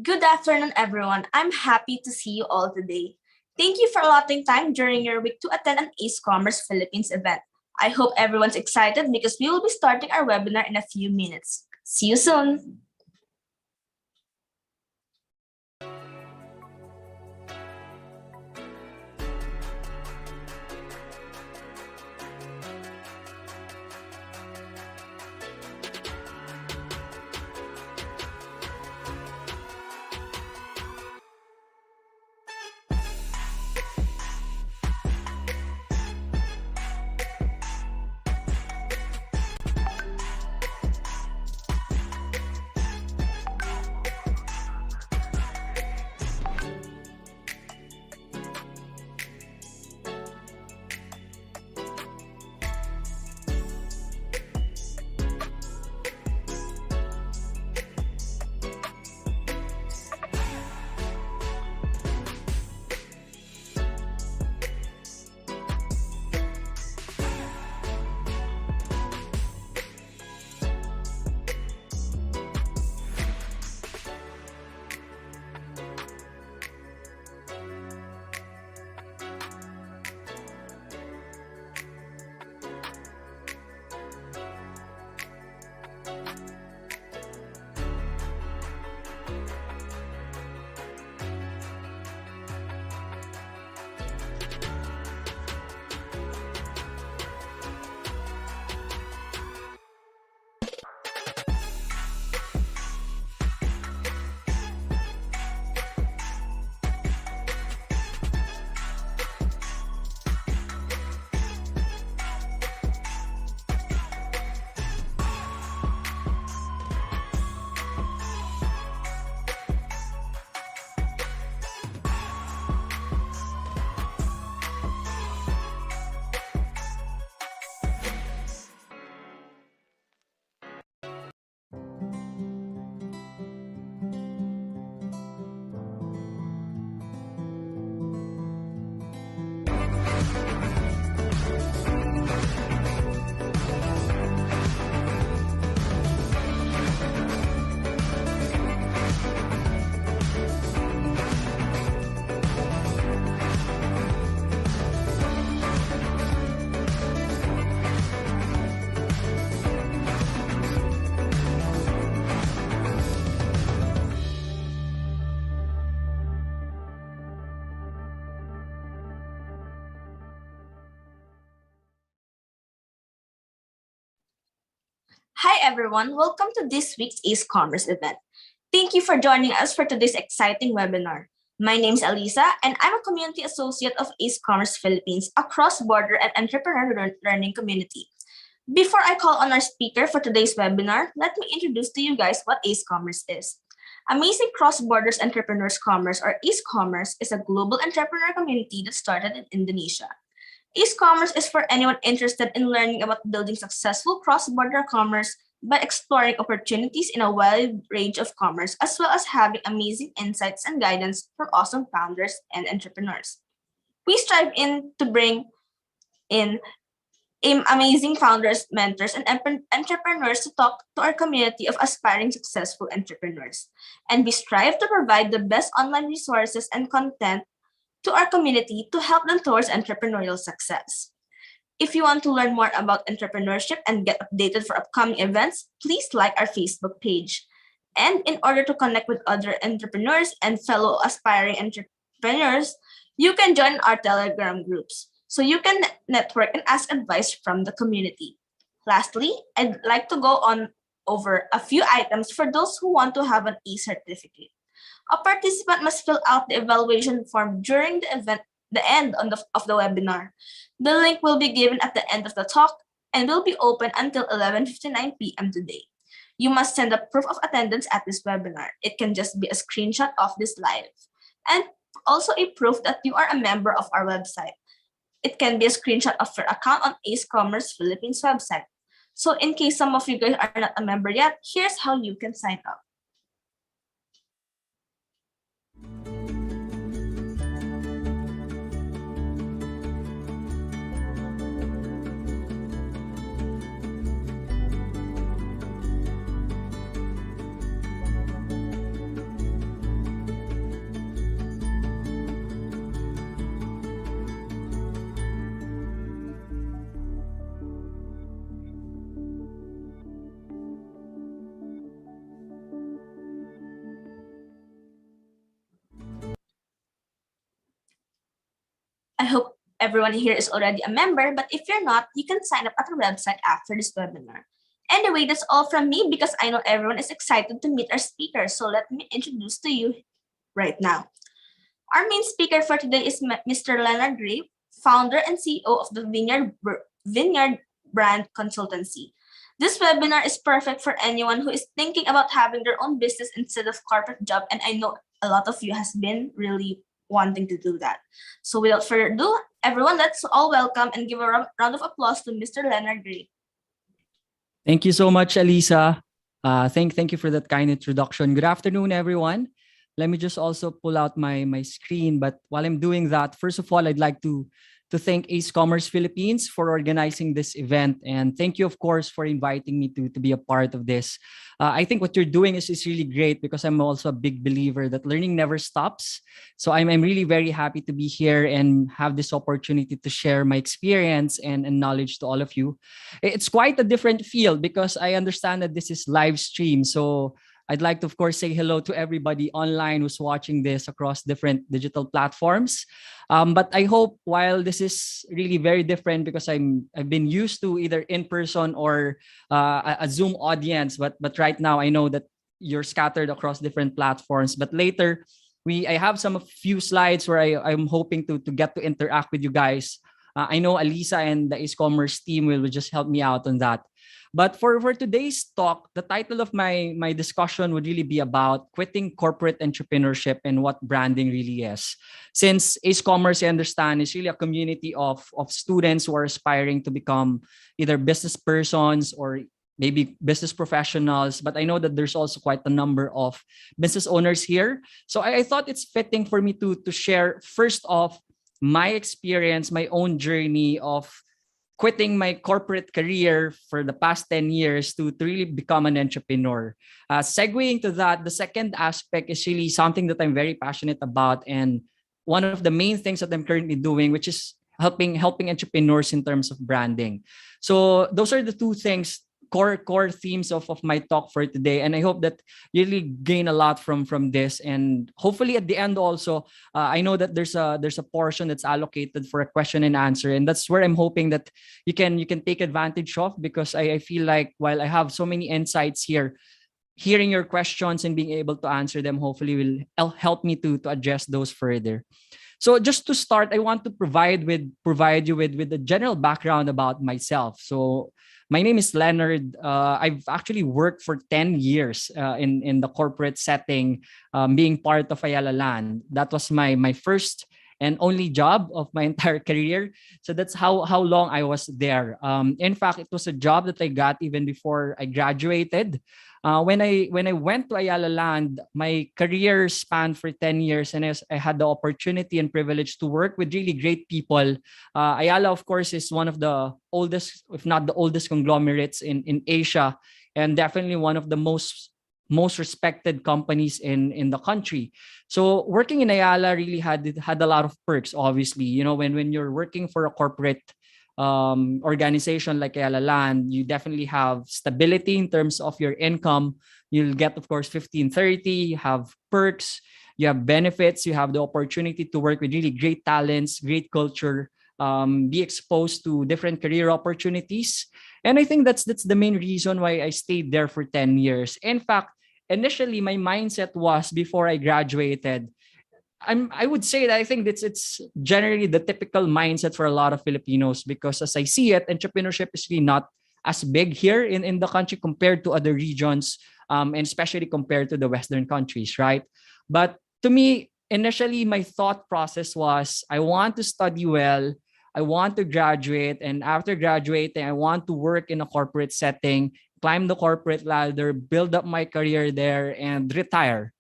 Good afternoon, everyone. I'm happy to see you all today. Thank you for allotting time during your week to attend an Ace Commerce Philippines event. I hope everyone's excited because we will be starting our webinar in a few minutes. See you soon. Hi, everyone. Welcome to this week's Ace Commerce event. Thank you for joining us for today's exciting webinar. My name is Elisa, and I'm a community associate of Ace Commerce Philippines, a cross-border and entrepreneur learning community. Before I call on our speaker for today's webinar, let me introduce to you guys what Ace Commerce is. Amazing Cross-Borders Entrepreneurs Commerce, or Ace Commerce, is a global entrepreneur community that started in Indonesia. Ace Commerce is for anyone interested in learning about building successful cross-border commerce by exploring opportunities in a wide range of commerce, as well as having amazing insights and guidance from awesome founders and entrepreneurs. We strive to bring in amazing founders, mentors, and entrepreneurs to talk to our community of aspiring successful entrepreneurs. And we strive to provide the best online resources and content to our community to help them towards entrepreneurial success. If you want to learn more about entrepreneurship and get updated for upcoming events, please like our Facebook page. And in order to connect with other entrepreneurs and fellow aspiring entrepreneurs, you can join our Telegram groups so you can network and ask advice from the community. Lastly, I'd like to go on over a few items for those who want to have an e-certificate. A participant must fill out the evaluation form during the end of the webinar. The link will be given at the end of the talk and will be open until 11:59 p.m. today. You must send a proof of attendance at this webinar. It can just be a screenshot of this live and also a proof that you are a member of our website. It can be a screenshot of your account on Ace Commerce Philippines website. So in case some of you guys are not a member yet, here's how you can sign up. everyone here is already a member, but if you're not, you can sign up at our website after this webinar. Anyway, that's all from me because I know everyone is excited to meet our speaker. So let me introduce to you right now. Our main speaker for today is Mr. Leonard Grave, founder and CEO of the Vineyard Brand Consultancy. This webinar is perfect for anyone who is thinking about having their own business instead of corporate job, and I know a lot of you has been really wanting to do that. So without further ado, everyone, let's all welcome and give a round of applause to Mr. Leonard Grave. Thank you so much, Alisa. Thank you for that kind introduction. Good afternoon, everyone. Let me just also pull out my screen. But while I'm doing that, first of all, I'd like to thank Ace Commerce Philippines for organizing this event. And thank you, of course, for inviting me to be a part of this. I think what you're doing is really great because I'm also a big believer that learning never stops. So I'm really very happy to be here and have this opportunity to share my experience and knowledge to all of you. It's quite a different field because I understand that this is live stream. So I'd like to, of course, say hello to everybody online who's watching this across different digital platforms. But I hope while this is really very different because I've been used to either in person or a Zoom audience, but right now I know that you're scattered across different platforms. But later, I have some few slides where I'm hoping to get to interact with you guys. I know Alisa and the Ace Commerce team will just help me out on that. But for today's talk, the title of my discussion would really be about quitting corporate entrepreneurship and what branding really is. Since Ace Commerce, I understand, is really a community of students who are aspiring to become either business persons or maybe business professionals, but I know that there's also quite a number of business owners here. So I thought it's fitting for me to share first off my experience, my own journey of quitting my corporate career for the past 10 years to really become an entrepreneur. Segueing to that, the second aspect is really something that I'm very passionate about, and one of the main things that I'm currently doing, which is helping entrepreneurs in terms of branding. So those are the two things, core themes of my talk for today, and I hope that you really gain a lot from this. And hopefully at the end also, I know that there's a portion that's allocated for a question and answer, and that's where I'm hoping that you can take advantage of, because I feel like while I have so many insights here, hearing your questions and being able to answer them hopefully will help me to address those further. So just to start, I want to provide you with a general background about myself. So my name is Leonard. I've actually worked for 10 years in the corporate setting, being part of Ayala Land. That was my first and only job of my entire career. So that's how long I was there. In fact, it was a job that I got even before I graduated. When I went to Ayala Land, my career spanned for 10 years, and I had the opportunity and privilege to work with really great people. Ayala, of course, is one of the oldest, if not the oldest, conglomerates in Asia, and definitely one of the most respected companies in the country. So working in Ayala really had a lot of perks. Obviously, when you're working for a corporate organization like Ayala Land, you definitely have stability in terms of your income. You'll get, of course, 1530, you have perks, you have benefits, you have the opportunity to work with really great talents, great culture, be exposed to different career opportunities. And I think that's the main reason why I stayed there for 10 years. In fact, initially my mindset was, before I graduated, I would say that I think it's generally the typical mindset for a lot of Filipinos, because as I see it, entrepreneurship is really not as big here in the country compared to other regions, and especially compared to the Western countries, right? But to me, initially my thought process was, I want to study well, I want to graduate, and after graduating, I want to work in a corporate setting, climb the corporate ladder, build up my career there, and retire.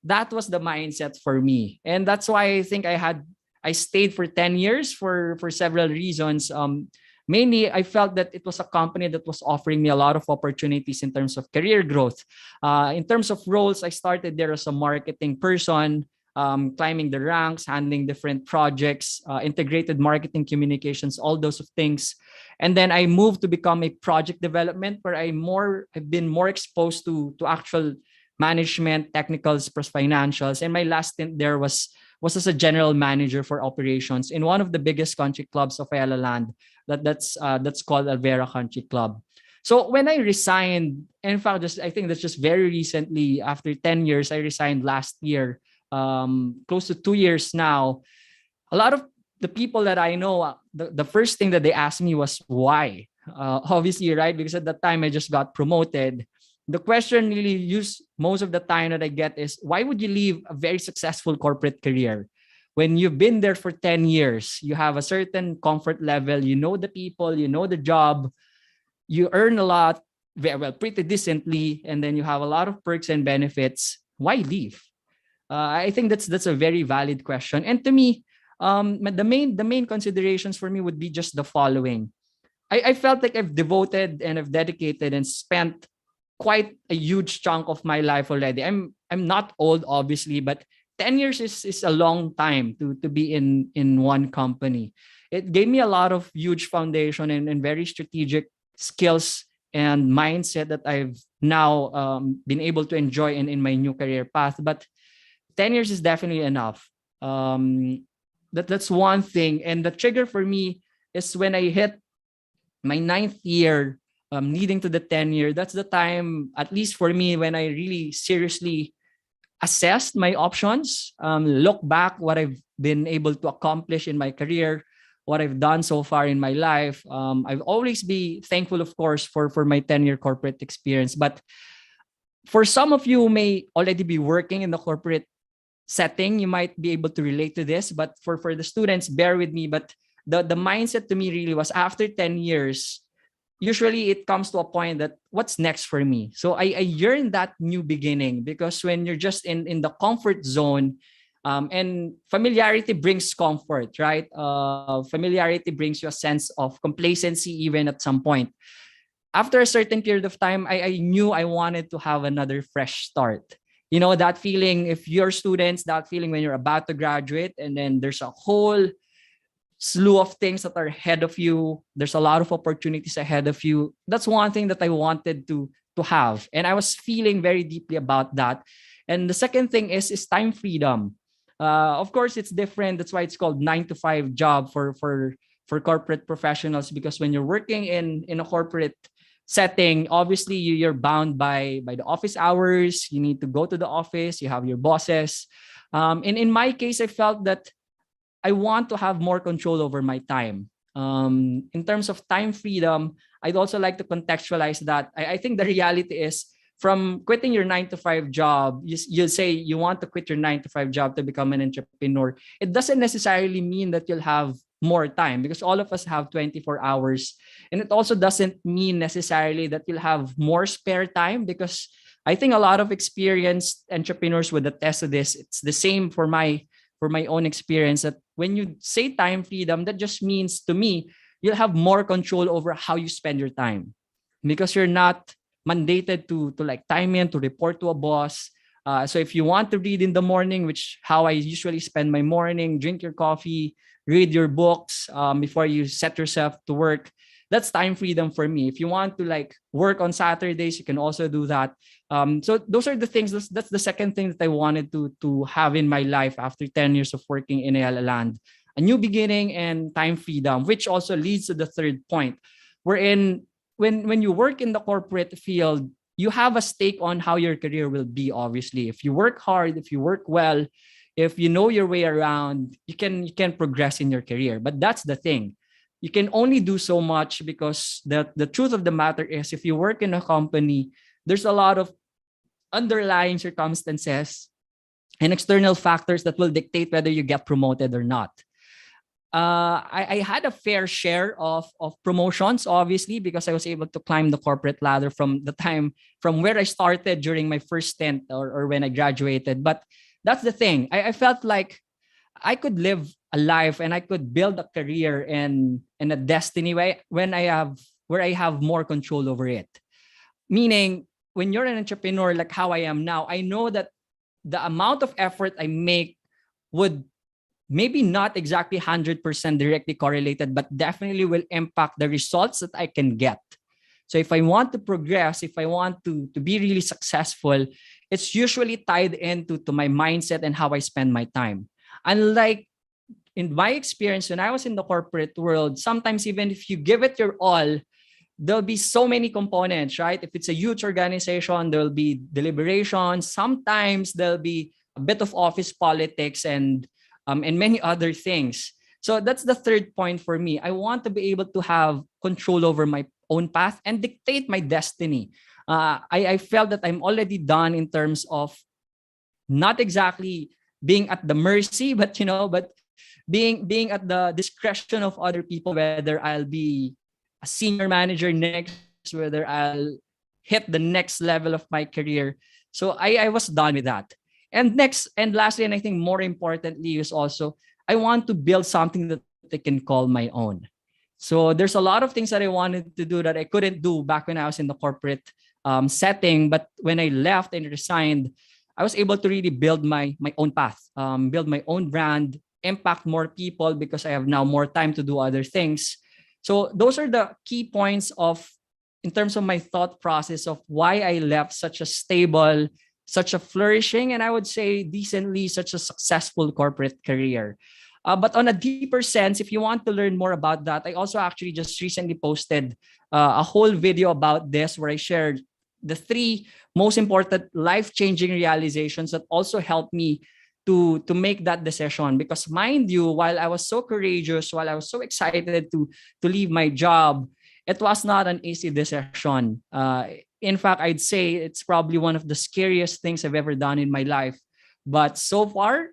That was the mindset for me, and that's why I think I stayed for 10 years for several reasons. Mainly, I felt that it was a company that was offering me a lot of opportunities in terms of career growth. In terms of roles, I started there as a marketing person, climbing the ranks, handling different projects, integrated marketing, communications, all those of things. And then I moved to become a project development, where I've been more exposed to actual management, technicals, plus financials. And my last stint there was was as a general manager for operations in one of the biggest country clubs of Ayala Land. That's called Alvera Country Club. So when I resigned, in fact, just I think that's just very recently, after 10 years, I resigned last year, close to 2 years now. A lot of the people that I know, the first thing that they asked me was why. Obviously, right? Because at that time I just got promoted. The question really used most of the time that I get is, why would you leave a very successful corporate career when you've been there for 10 years? You have a certain comfort level, you know the people, you know the job, you earn a lot, very well, pretty decently, and then you have a lot of perks and benefits. Why leave? I think that's a very valid question. And to me, the main considerations for me would be just the following. I felt like I've devoted and I've dedicated and spent quite a huge chunk of my life already. I'm not old, obviously, but 10 years is a long time to be in one company. It gave me a lot of huge foundation and very strategic skills and mindset that I've now been able to enjoy in my new career path. But 10 years is definitely enough. That's one thing. And the trigger for me is when I hit my ninth year, leading to the 10 year. That's the time, at least for me, when I really seriously assessed my options, look back what I've been able to accomplish in my career, what I've done so far in my life. I've always be thankful, of course, for my 10-year corporate experience. But for some of you who may already be working in the corporate setting, you might be able to relate to this. But for the students, bear with me. But the mindset to me really was, after 10 years, usually it comes to a point that what's next for me? So I yearn that new beginning, because when you're just in the comfort zone, and familiarity brings comfort, right? Familiarity brings you a sense of complacency even at some point. After a certain period of time, I knew I wanted to have another fresh start. You know, that feeling, if you're students, that feeling when you're about to graduate and then there's a whole slew of things that are ahead of you. There's a lot of opportunities ahead of you. That's one thing that I wanted to have. And I was feeling very deeply about that. And the second thing is time freedom. Of course, it's different. That's why it's called 9 to 5 job for corporate professionals, because when you're working in a corporate setting, obviously you're bound by the office hours. You need to go to the office. You have your bosses. And in my case, I felt that I want to have more control over my time. In terms of time freedom, I'd also like to contextualize that. I think the reality is, from quitting your 9 to 5 job, you say you want to quit your 9 to 5 job to become an entrepreneur. It doesn't necessarily mean that you'll have more time, because all of us have 24 hours. And it also doesn't mean necessarily that you'll have more spare time, because I think a lot of experienced entrepreneurs would attest to this. It's the same for my own experience, that when you say time freedom, that just means, to me, you'll have more control over how you spend your time, because you're not mandated to like time in to report to a boss. So if you want to read in the morning, which how I usually spend my morning, drink your coffee, read your books before you set yourself to work, that's time freedom for me. If you want to like work on Saturdays, you can also do that. So those are the things. That's the second thing that I wanted to have in my life after 10 years of working in Ayala Land. A new beginning and time freedom, which also leads to the third point. Wherein when you work in the corporate field, you have a stake on how your career will be, obviously. If you work hard, if you work well, if you know your way around, you can progress in your career. But that's the thing. You can only do so much, because the truth of the matter is, if you work in a company, there's a lot of underlying circumstances and external factors that will dictate whether you get promoted or not. I had a fair share of promotions, obviously, because I was able to climb the corporate ladder from where I started during my first stint, or when I graduated. But that's the thing. I felt like I could live a life and I could build a career in a destiny way where I have more control over it. Meaning, when you're an entrepreneur like how I am now, I know that the amount of effort I make would maybe not exactly 100% directly correlated, but definitely will impact the results that I can get. So if I want to progress, if I want to be really successful, it's usually tied into my mindset and how I spend my time. Unlike in my experience, when I was in the corporate world, sometimes even if you give it your all, there'll be so many components, right? If it's a huge organization, there'll be deliberations. Sometimes there'll be a bit of office politics and many other things. So that's the third point for me. I want to be able to have control over my own path and dictate my destiny. I felt that I'm already done in terms of not exactly being at the mercy, but being at the discretion of other people, whether I'll be a senior manager next, whether I'll hit the next level of my career. So I was done with that. And next and lastly, and I think more importantly, is also I want to build something that I can call my own. So there's a lot of things that I wanted to do that I couldn't do back when I was in the corporate setting. But when I left and resigned, I was able to really build my own path, build my own brand, impact more people because I have now more time to do other things. So those are the key points of in terms of my thought process of why I left such a stable, such a flourishing, and I would say decently such a successful corporate career. But on a deeper sense, if you want to learn more about that, I also actually just recently posted a whole video about this where I shared the three most important life-changing realizations that also helped me to make that decision. Because mind you, while I was so courageous, while I was so excited to leave my job, it was not an easy decision. In fact, I'd say it's probably one of the scariest things I've ever done in my life. But so far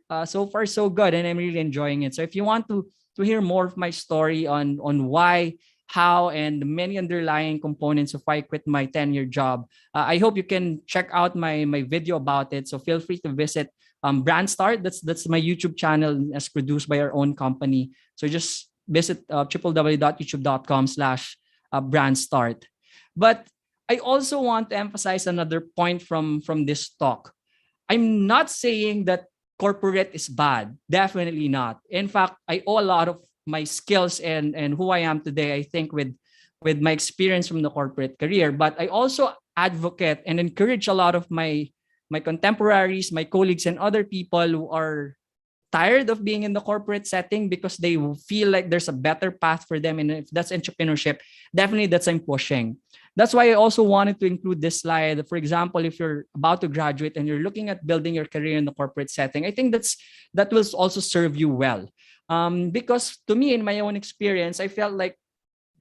so good, and I'm really enjoying it. So if you want to hear more of my story on why, how, and many underlying components of why I quit my 10-year job, I hope you can check out my video about it. So feel free to visit Brand Start. That's my YouTube channel as produced by our own company. So just visit www.youtube.com/brand start. But I also want to emphasize another point from this talk. I'm not saying that corporate is bad. Definitely not. In fact, I owe a lot of my skills and who I am today, I think, with my experience from the corporate career. But I also advocate and encourage a lot of my contemporaries, my colleagues, and other people who are tired of being in the corporate setting because they feel like there's a better path for them. And if that's entrepreneurship, definitely that's I'm pushing. That's why I also wanted to include this slide. For example, if you're about to graduate and you're looking at building your career in the corporate setting, I think that will also serve you well. Because to me, in my own experience, I felt like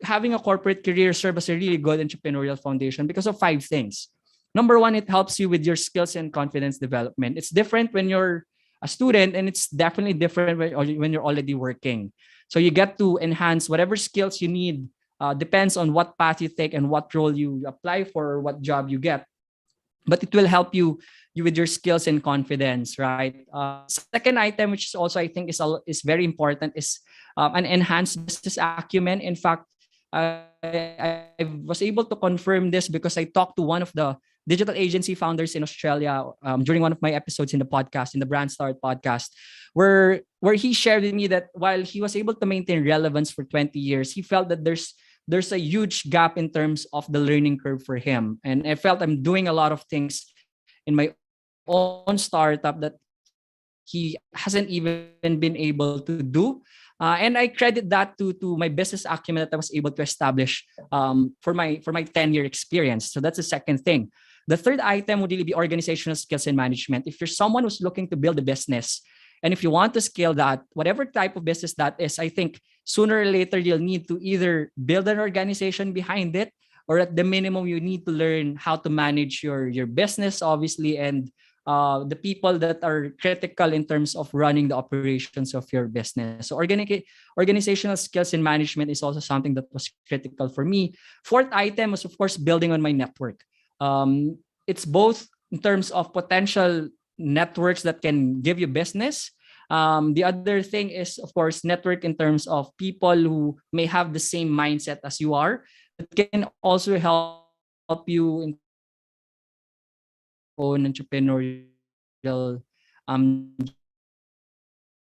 having a corporate career served as a really good entrepreneurial foundation because of five things. Number one, it helps you with your skills and confidence development. It's different when you're a student, and it's definitely different when you're already working. So you get to enhance whatever skills you need. Depends on what path you take and what role you apply for or what job you get. But it will help you with your skills and confidence, right? Second item, which is also I think is very important, is an enhanced business acumen. In fact, I was able to confirm this because I talked to one of the digital agency founders in Australia during one of my episodes in the podcast, in the Brand Start podcast, where he shared with me that while he was able to maintain relevance for 20 years, he felt that there's a huge gap in terms of the learning curve for him. And I felt I'm doing a lot of things in my own startup that he hasn't even been able to do. And I credit that to my business acumen that I was able to establish for my 10-year experience. So that's the second thing. The third item would really be organizational skills and management. If you're someone who's looking to build a business, and if you want to scale that, whatever type of business that is, I think sooner or later you'll need to either build an organization behind it, or at the minimum you need to learn how to manage your business, obviously, and the people that are critical in terms of running the operations of your business. So organizational skills and management is also something that was critical for me. Fourth item was, of course, building on my network. It's both in terms of potential networks that can give you business. The other thing is, of course, network in terms of people who may have the same mindset as you are, that can also help you in own entrepreneurial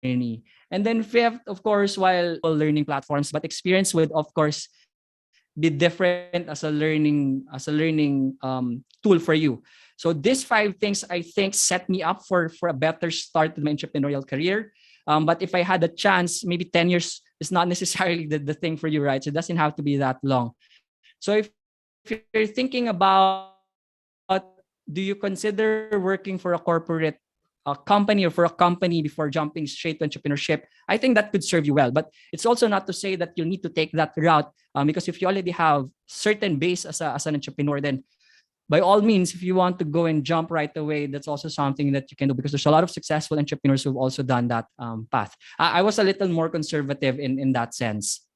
journey. And then fifth, of course, while learning platforms, but experience would, of course, be different as a learning tool for you. So these five things I think set me up for a better start to my entrepreneurial career. But if I had a chance, maybe 10 years is not necessarily the thing for you, right? So it doesn't have to be that long. So if you're thinking about, do you consider working for a corporate company or for a company before jumping straight to entrepreneurship, I think that could serve you well. But it's also not to say that you'll need to take that route, because if you already have certain base as an entrepreneur, then by all means, if you want to go and jump right away, that's also something that you can do, because there's a lot of successful entrepreneurs who've also done that path. I was a little more conservative in that sense.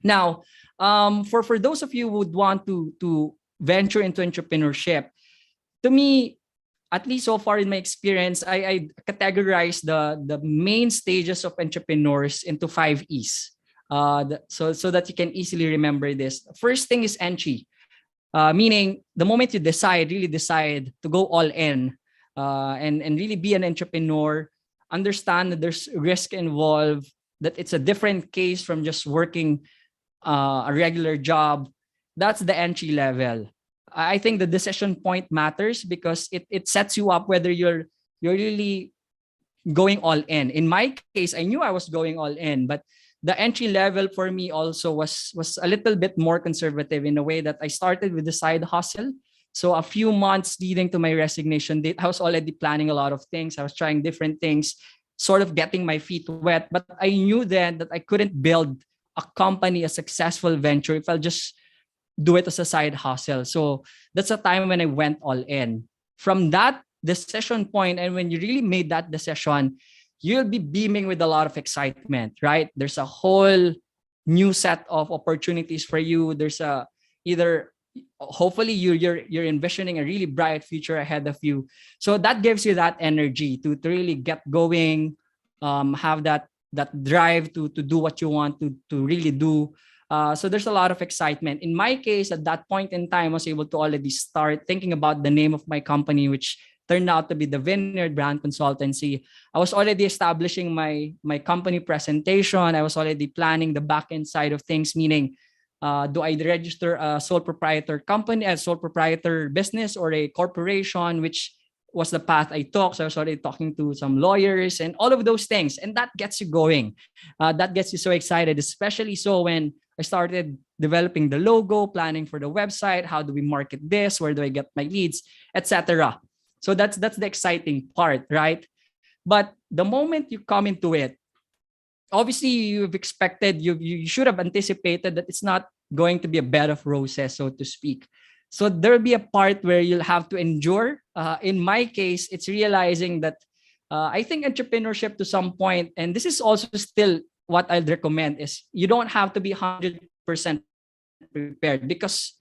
Now, for those of you who would want to venture into entrepreneurship, to me, at least so far in my experience, I categorize the main stages of entrepreneurs into 5 E's. So that you can easily remember this. First thing is entry, meaning the moment you really decide to go all in, and really be an entrepreneur, understand that there's risk involved, that it's a different case from just working a regular job. That's the entry level. I think the decision point matters, because it sets you up whether you're really going all in. In my case, I knew I was going all in, but the entry level for me also was a little bit more conservative, in a way that I started with the side hustle. So a few months leading to my resignation date, I was already planning a lot of things. I was trying different things, sort of getting my feet wet. But I knew then that I couldn't build a company, a successful venture, if I'll just do it as a side hustle. So that's a time when I went all in. From that decision point, and when you really made that decision, you'll be beaming with a lot of excitement, right? There's a whole new set of opportunities for you. There's a either hopefully you're envisioning a really bright future ahead of you. So that gives you that energy to really get going, have that drive to do what you want to really do. So there's a lot of excitement. In my case, at that point in time, I was able to already start thinking about the name of my company, which turned out to be the Vineyard Brand Consultancy. I was already establishing my company presentation. I was already planning the back end side of things, meaning do I register a sole proprietor company, a sole proprietor business, or a corporation, which was the path I took. So I was already talking to some lawyers and all of those things. And that gets you going. That gets you so excited, especially so when I started developing the logo, planning for the website. How do we market this? Where do I get my leads, etc. So that's the exciting part, right? But the moment you come into it, obviously you've expected, you should have anticipated that it's not going to be a bed of roses, so to speak. So there'll be a part where you'll have to endure. In my case, it's realizing that I think entrepreneurship to some point, and this is also still what I'd recommend, is you don't have to be 100% prepared, because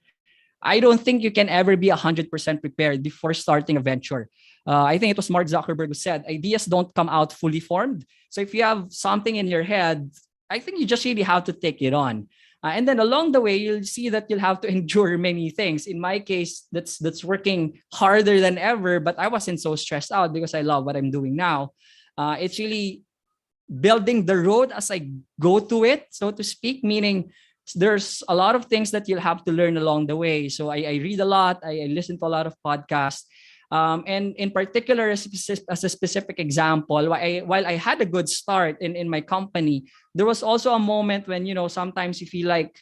I don't think you can ever be 100% prepared before starting a venture. I think it was Mark Zuckerberg who said, ideas don't come out fully formed. So if you have something in your head, I think you just really have to take it on. And then along the way, you'll see that you'll have to endure many things. In my case, that's working harder than ever, but I wasn't so stressed out because I love what I'm doing now. It's really building the road as I go to it, so to speak, meaning there's a lot of things that you'll have to learn along the way. So I read a lot, I listen to a lot of podcasts. And in particular, as a specific example, while I had a good start in my company, there was also a moment when, sometimes you feel like,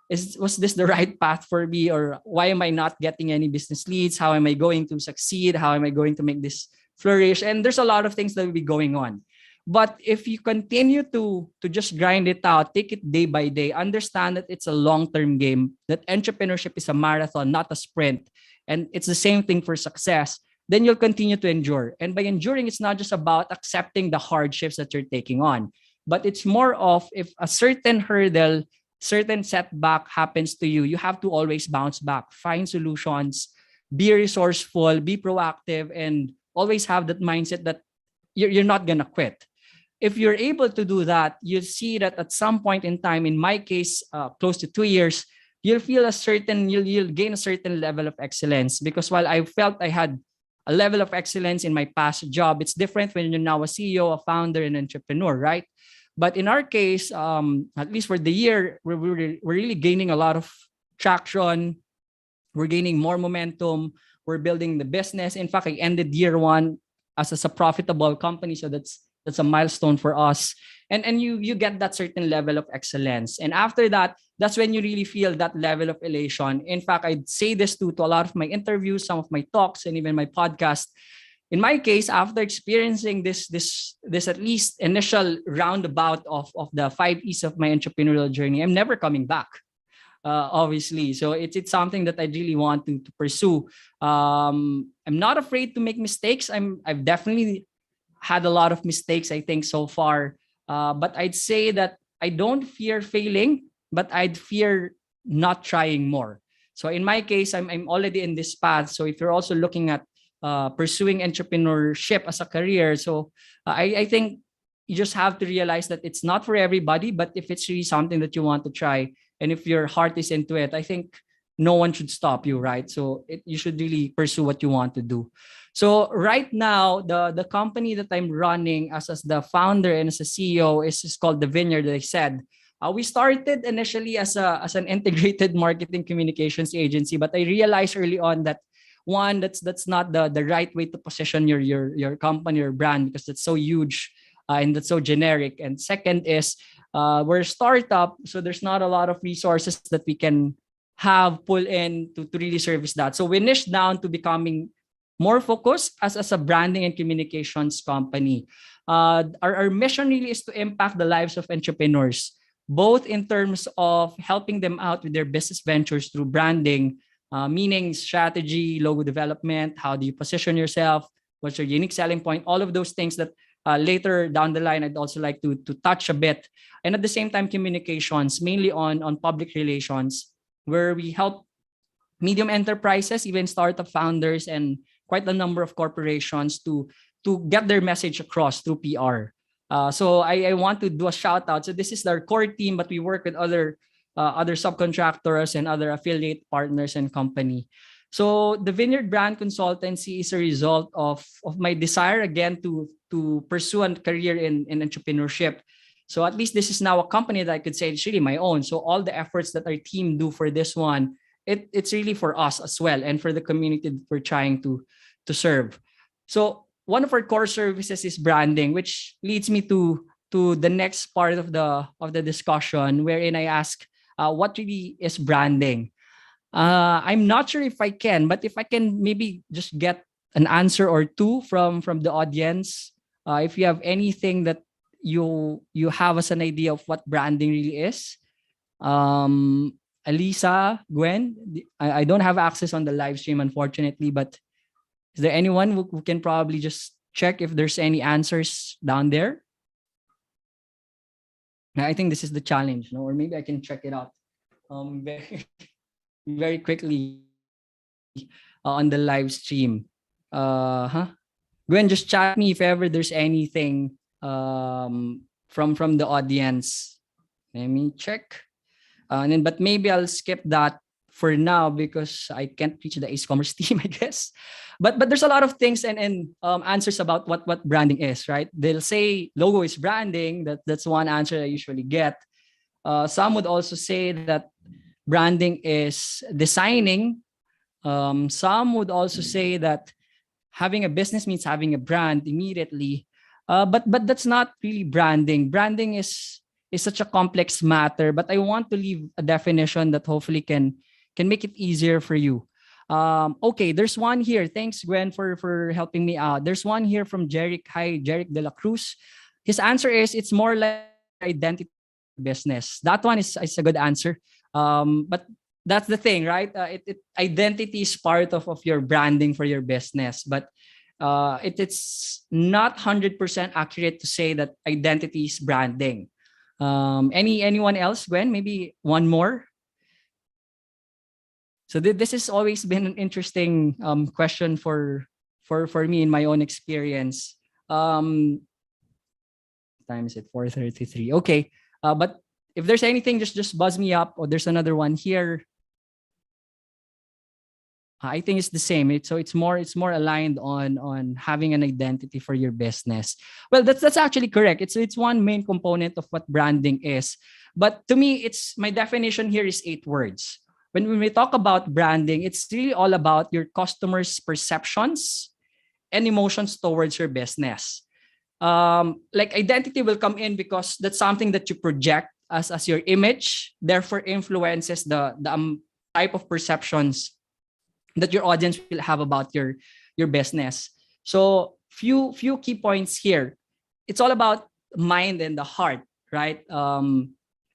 was this the right path for me? Or why am I not getting any business leads? How am I going to succeed? How am I going to make this flourish? And there's a lot of things that will be going on. But if you continue to just grind it out, take it day by day, understand that it's a long-term game, that entrepreneurship is a marathon, not a sprint. And it's the same thing for success, then you'll continue to endure. And by enduring, it's not just about accepting the hardships that you're taking on, but it's more of, if a certain hurdle, certain setback happens to you, you have to always bounce back, find solutions, be resourceful, be proactive, and always have that mindset that you're not going to quit. If you're able to do that, you'll see that at some point in time, in my case, close to 2 years, you'll gain a certain level of excellence. Because while I felt I had a level of excellence in my past job, it's different when you're now a CEO, a founder, and entrepreneur, right? But in our case, at least for the year, we're really gaining a lot of traction. We're gaining more momentum. We're building the business. In fact, I ended year one as a profitable company. So that's that's a milestone for us. And you get that certain level of excellence. And after that, that's when you really feel that level of elation. In fact, I'd say this to a lot of my interviews, some of my talks, and even my podcast. In my case, after experiencing this at least initial roundabout of the 5 E's of my entrepreneurial journey, I'm never coming back. Obviously, so it's something that I really want to pursue. I'm not afraid to make mistakes. I've definitely had a lot of mistakes, I think, so far. But I'd say that I don't fear failing, but I'd fear not trying more. So in my case, I'm already in this path. So if you're also looking at pursuing entrepreneurship as a career, so I think you just have to realize that it's not for everybody, but if it's really something that you want to try, and if your heart is into it, I think no one should stop you, right? So you should really pursue what you want to do. So right now, the company that I'm running as the founder and as a CEO is called The Vineyard, that I said. We started initially as an integrated marketing communications agency, but I realized early on that one, that's not the right way to position your company or brand, because it's so huge and that's so generic. And second is we're a startup, so there's not a lot of resources that we can have pull in to really service that. So we niched down to becoming more focused as a branding and communications company. Our mission really is to impact the lives of entrepreneurs, both in terms of helping them out with their business ventures through branding, meaning strategy, logo development, how do you position yourself, what's your unique selling point, all of those things that later down the line I'd also like to touch a bit. And at the same time, communications, mainly on public relations, where we help medium enterprises, even startup founders, and quite a number of corporations to get their message across through PR. So I want to do a shout out. So this is our core team, but we work with other subcontractors and other affiliate partners and company. So the Vineyard Brand Consultancy is a result of my desire again to pursue a career in entrepreneurship. So at least this is now a company that I could say it's really my own. So all the efforts that our team do for this one, it's really for us as well and for the community that we're trying to serve. So one of our core services is branding, which leads me to the next part of the discussion, wherein I ask, what really is branding? I'm not sure if I can, but if I can maybe just get an answer or two from the audience, if you have anything that you have as an idea of what branding really is. Elisa, Gwen, I don't have access on the live stream, unfortunately, but is there anyone who can probably just check if there's any answers down there? I think this is the challenge, no? Or maybe I can check it out very, very quickly on the live stream. Gwen, just chat me if ever there's anything from the audience. Let me check. But maybe I'll skip that for now because I can't reach the Ace Commerce team, I guess. But there's a lot of things and answers about what branding is, right? They'll say logo is branding. That's one answer I usually get. Some would also say that branding is designing. Some would also say that having a business means having a brand immediately. But that's not really branding. Branding is such a complex matter, but I want to leave a definition that hopefully can make it easier for you. Okay, there's one here. Thanks, Gwen, for helping me out. There's one here from Jeric. Hi, Jeric de la Cruz. His answer is it's more like identity business. That one is a good answer. But that's the thing, right? Identity is part of your branding for your business, but it's not 100% accurate to say that identity is branding. Anyone else, Gwen? Maybe one more. So this has always been an interesting question for me in my own experience. Time is it 4:33? Okay, but if there's anything, just buzz me up. Or there's another one here. I think it's the same. It's more aligned on having an identity for your business. Well, that's actually correct. It's one main component of what branding is. But to me, it's my definition here is 8 words. When we talk about branding, it's really all about your customers' perceptions and emotions towards your business. like identity will come in because that's something that you project as your image, therefore influences the type of perceptions that your audience will have about your business. So few key points here. It's all about mind and the heart, right?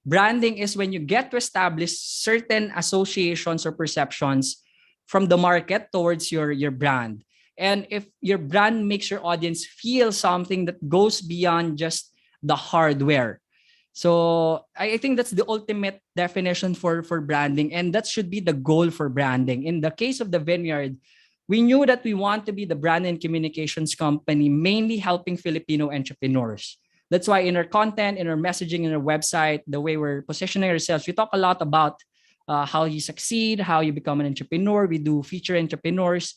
Branding is when you get to establish certain associations or perceptions from the market towards your brand. And if your brand makes your audience feel something that goes beyond just the hardware. So I think that's the ultimate definition for branding, and that should be the goal for branding. In the case of the Vineyard, we knew that we want to be the brand and communications company, mainly helping Filipino entrepreneurs. That's why in our content, in our messaging, in our website, the way we're positioning ourselves, we talk a lot about how you succeed, how you become an entrepreneur. We do feature entrepreneurs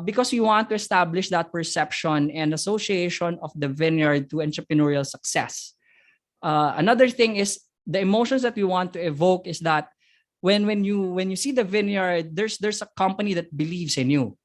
because we want to establish that perception and association of the Vineyard to entrepreneurial success. Another thing is the emotions that we want to evoke is that when you see the Vineyard, there's a company that believes in you.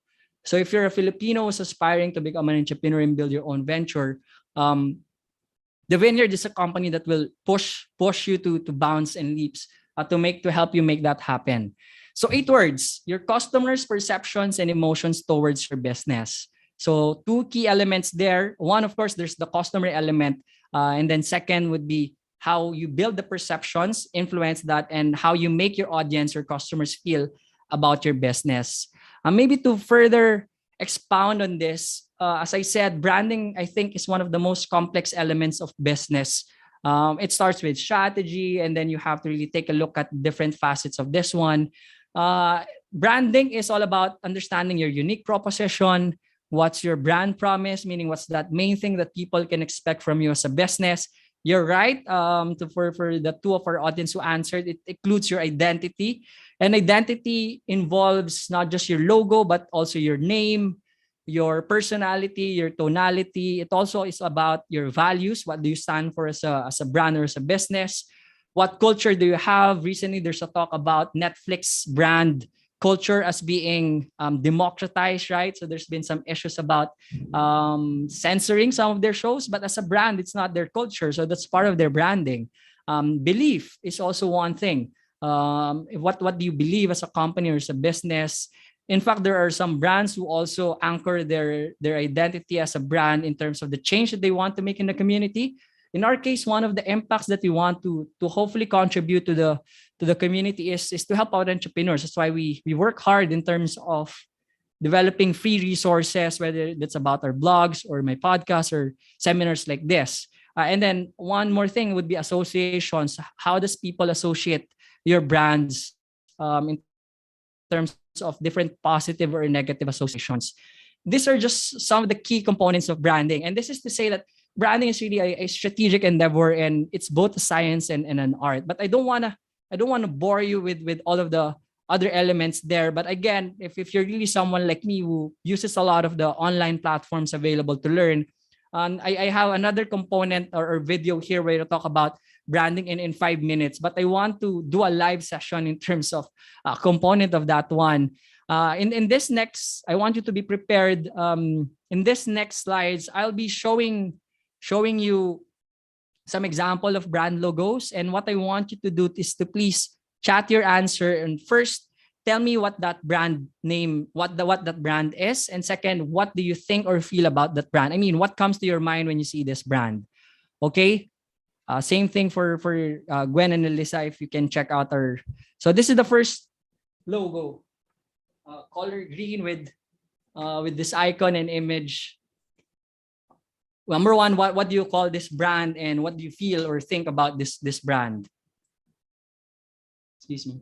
So if you're a Filipino who's aspiring to become an entrepreneur and build your own venture, the Vineyard is a company that will push you to bounce and leaps to help you make that happen. So 8 words: your customers' perceptions and emotions towards your business. So 2 key elements there. One, of course, there's the customer element, and then second would be how you build the perceptions, influence that, and how you make your audience or customers feel about your business. Maybe to further expound on this, as I said, branding, I think, is one of the most complex elements of business. It starts with strategy, and then you have to really take a look at different facets of this one. Branding is all about understanding your unique proposition. What's your brand promise? Meaning, what's that main thing that people can expect from you as a business? You're right. For the 2 of our audience who answered, it includes your identity. And identity involves not just your logo, but also your name, your personality, your tonality. It also is about your values. What do you stand for as a brand or as a business? What culture do you have? Recently, there's a talk about Netflix brand culture as being democratized, right? So there's been some issues about censoring some of their shows, but as a brand, it's not their culture. So that's part of their branding. Belief is also one thing. What do you believe as a company or as a business? In fact, there are some brands who also anchor their identity as a brand in terms of the change that they want to make in the community. In our case, one of the impacts that we want to hopefully contribute to the community is to help out entrepreneurs. That's why we work hard in terms of developing free resources, whether that's about our blogs or my podcast or seminars like this. And then one more thing would be associations. How does people associate your brands in terms of different positive or negative associations? These are just some of the key components of branding. And this is to say that branding is really a strategic endeavor, and it's both a science and an art. But I don't want to bore you with all of the other elements there. But again, if you're really someone like me who uses a lot of the online platforms available to learn, I have another component or video here where I talk about branding in 5 minutes. But I want to do a live session in terms of a component of that one. In this next, I want you to be prepared. In this next slides, I'll be showing you some example of brand logos. And what I want you to do is to please chat your answer. And first, tell me what that brand name, what that brand is. And second, what do you think or feel about that brand? I mean, what comes to your mind when you see this brand? Okay. Same thing for Gwen and Alyssa, if you can check out our. So this is the first logo, color green with this icon and image. Number one, what do you call this brand, and what do you feel or think about this brand? Excuse me.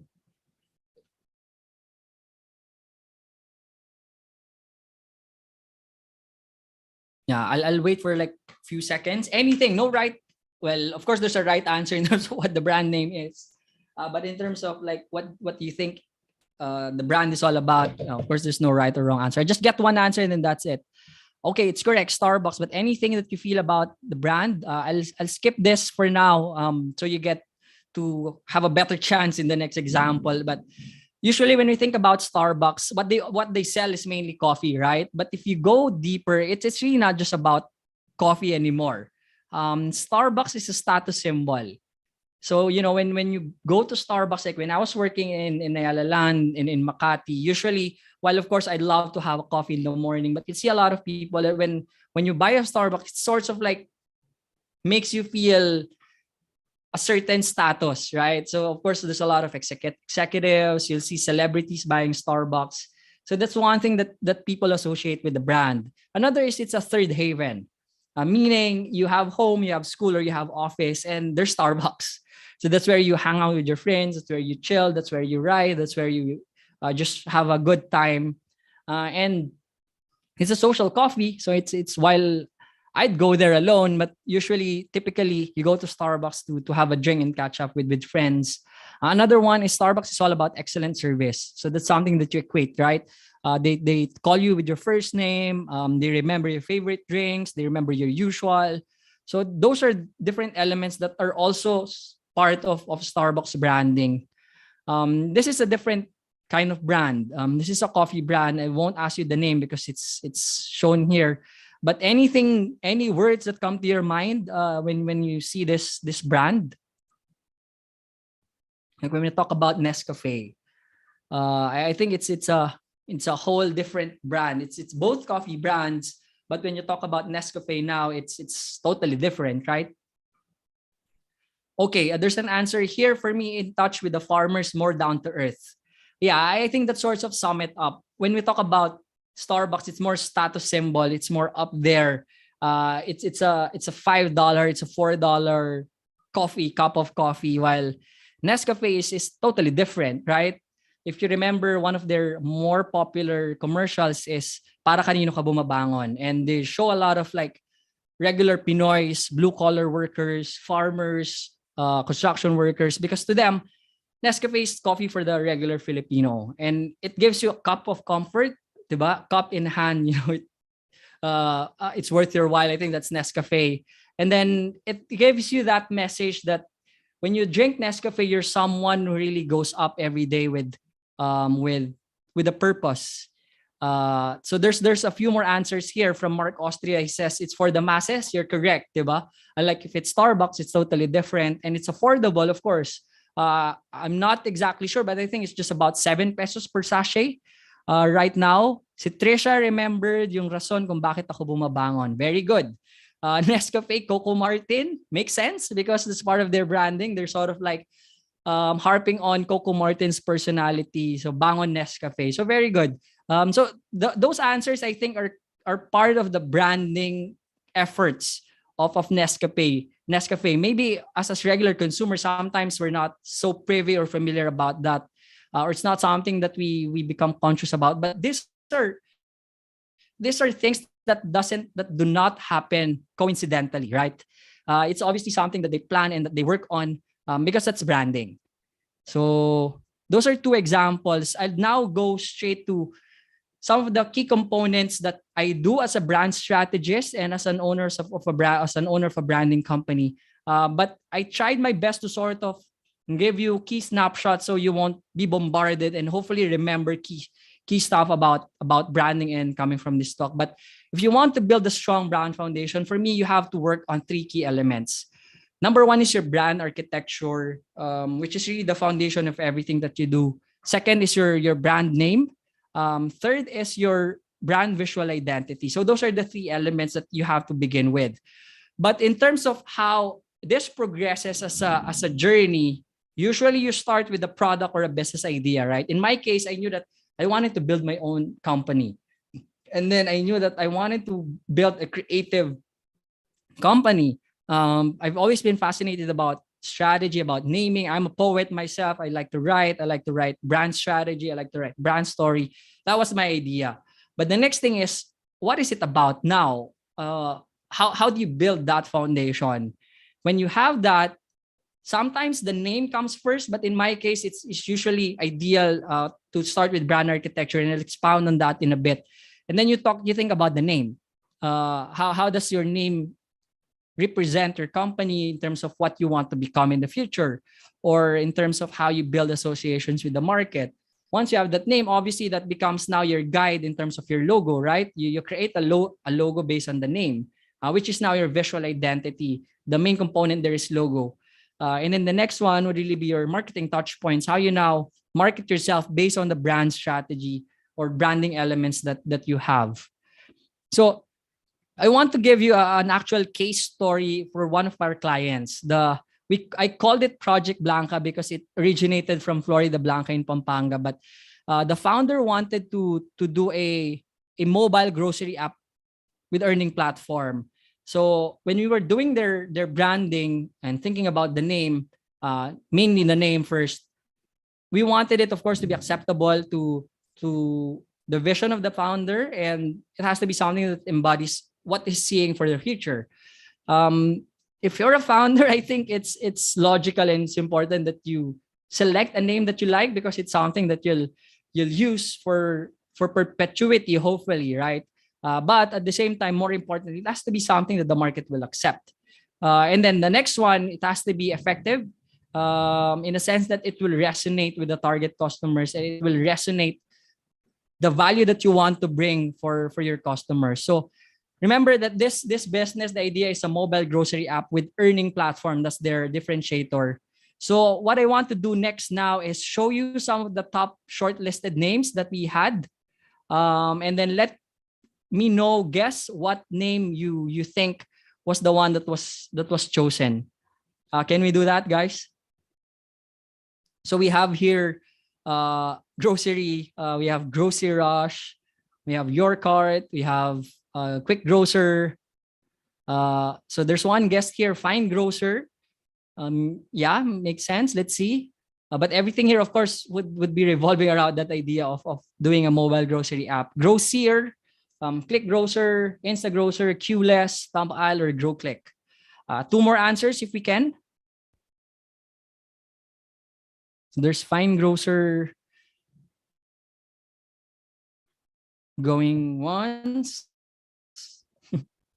Yeah, I'll wait for like a few seconds. Anything, no right. Well, of course, there's a right answer in terms of what the brand name is, but in terms of like what do you think the brand is all about? Of course, there's no right or wrong answer. I just get one answer and then that's it. Okay, it's correct, Starbucks. But anything that you feel about the brand, I'll skip this for now, so you get to have a better chance in the next example. But usually, when we think about Starbucks, what they sell is mainly coffee, right? But if you go deeper, it's really not just about coffee anymore. Starbucks is a status symbol. So, when you go to Starbucks, like when I was working in Ayala in Makati, usually, while of course I'd love to have a coffee in the morning, but you see a lot of people that when you buy a Starbucks, it sort of like makes you feel a certain status, right? So of course, there's a lot of executives. You'll see celebrities buying Starbucks. So that's one thing that people associate with the brand. Another is it's a third haven, meaning you have home, you have school, or you have office, and there's Starbucks. So that's where you hang out with your friends. That's where you chill. That's where you ride. That's where you just have a good time. And it's a social coffee. So it's while I'd go there alone, but typically, you go to Starbucks to have a drink and catch up with friends. Another one is Starbucks is all about excellent service. So that's something that you equate, right? They call you with your first name. They remember your favorite drinks. They remember your usual. So those are different elements that are also part of Starbucks branding. This is a different kind of brand. This is a coffee brand. I won't ask you the name because it's shown here. But any words that come to your mind when you see this brand? Like when we talk about Nescafe, I think it's a whole different brand. It's both coffee brands, but when you talk about Nescafe now, it's totally different, right? Okay, there's an answer here for me. In touch with the farmers, more down to earth. Yeah, I think that sort of sum it up. When we talk about Starbucks, it's more status symbol. It's more up there. It's a $5, it's a $4 cup of coffee, while Nescafe is totally different, right? If you remember, one of their more popular commercials is Para Kanino Ka Bumabangon, and they show a lot of like regular Pinoys, blue collar workers, farmers, construction workers, because to them, Nescafe is coffee for the regular Filipino, and it gives you a cup of comfort, diba? Cup in hand, it's worth your while. I think that's Nescafe, and then it gives you that message that when you drink Nescafe, you're someone who really goes up every day with a purpose. So there's a few more answers here from Mark Austria. He says it's for the masses. You're correct, diba? Like if it's Starbucks, it's totally different, and it's affordable, of course. I'm not exactly sure, but I think it's just about 7 pesos per sachet. Right now, si Trisha remembered yung rason kung bakit ako bumabangon. Very good. Nescafe, Coco Martin, makes sense because it's part of their branding. They're sort of like harping on Coco Martin's personality. So bangon Nescafe. So very good. So those answers I think are part of the branding efforts of Nescafe. Maybe as a regular consumer, sometimes we're not so privy or familiar about that, or it's not something that we become conscious about. But these are things that do not happen coincidentally, right? It's obviously something that they plan and that they work on because that's branding. So those are 2 examples. I'll now go straight to some of the key components that I do as a brand strategist and as an owner of a branding company. But I tried my best to sort of give you key snapshots so you won't be bombarded and hopefully remember key stuff about branding and coming from this talk. But if you want to build a strong brand foundation, for me, you have to work on 3 key elements. Number 1 is your brand architecture, which is really the foundation of everything that you do. Second is your brand name. Third is your brand visual identity. So those are the 3 elements that you have to begin with. But in terms of how this progresses as a journey, usually you start with a product or a business idea, right? In my case, I knew that I wanted to build my own company. And then I knew that I wanted to build a creative company. I've always been fascinated about strategy, about naming. I'm a poet myself. I like to write. I like to write brand strategy. I like to write brand story. That was my idea. But the next thing is, what is it about now? How do you build that foundation? When you have that, sometimes the name comes first, but in my case, it's usually ideal to start with brand architecture, and I'll expound on that in a bit. And then you think about the name. How does your name represent your company in terms of what you want to become in the future, or in terms of how you build associations with the market? Once you have that name, obviously that becomes now your guide in terms of your logo, right? You create a logo based on the name. which is now your visual identity. The main component there is logo. And then the next one would really be your marketing touch points, how you now market yourself based on the brand strategy or branding elements that you have. So I want to give you an actual case story for one of our clients. I called it Project Blanca because it originated from Florida Blanca in Pampanga, but the founder wanted to do a mobile grocery app with earning platform. So when we were doing their branding and thinking about the name, mainly the name first, we wanted it, of course, to be acceptable to the vision of the founder, and it has to be something that embodies what he's seeing for the future. If you're a founder, I think it's logical and it's important that you select a name that you like because it's something that you'll use for perpetuity, hopefully, right? But at the same time, more importantly, it has to be something that the market will accept. And then the next one, it has to be effective in a sense that it will resonate with the target customers and it will resonate the value that you want to bring for your customers. So remember that this business, the idea is a mobile grocery app with earning platform. That's their differentiator. So what I want to do next now is show you some of the top shortlisted names that we had, and then let me know, guess what name you think was the one that was chosen. Can we do that, guys? So we have here grocery, we have Grocery Rush, we have Your Cart, we have Quick Grocer. So there's one guest here, Fine Grocer. Yeah, makes sense. Let's see. But everything here, of course, would be revolving around that idea of doing a mobile grocery app. Groceer, Click Grocer, Insta Grocer, Qless, Thumb Aisle, or Grow Click. Two more answers if we can. So there's Fine Grocer going once,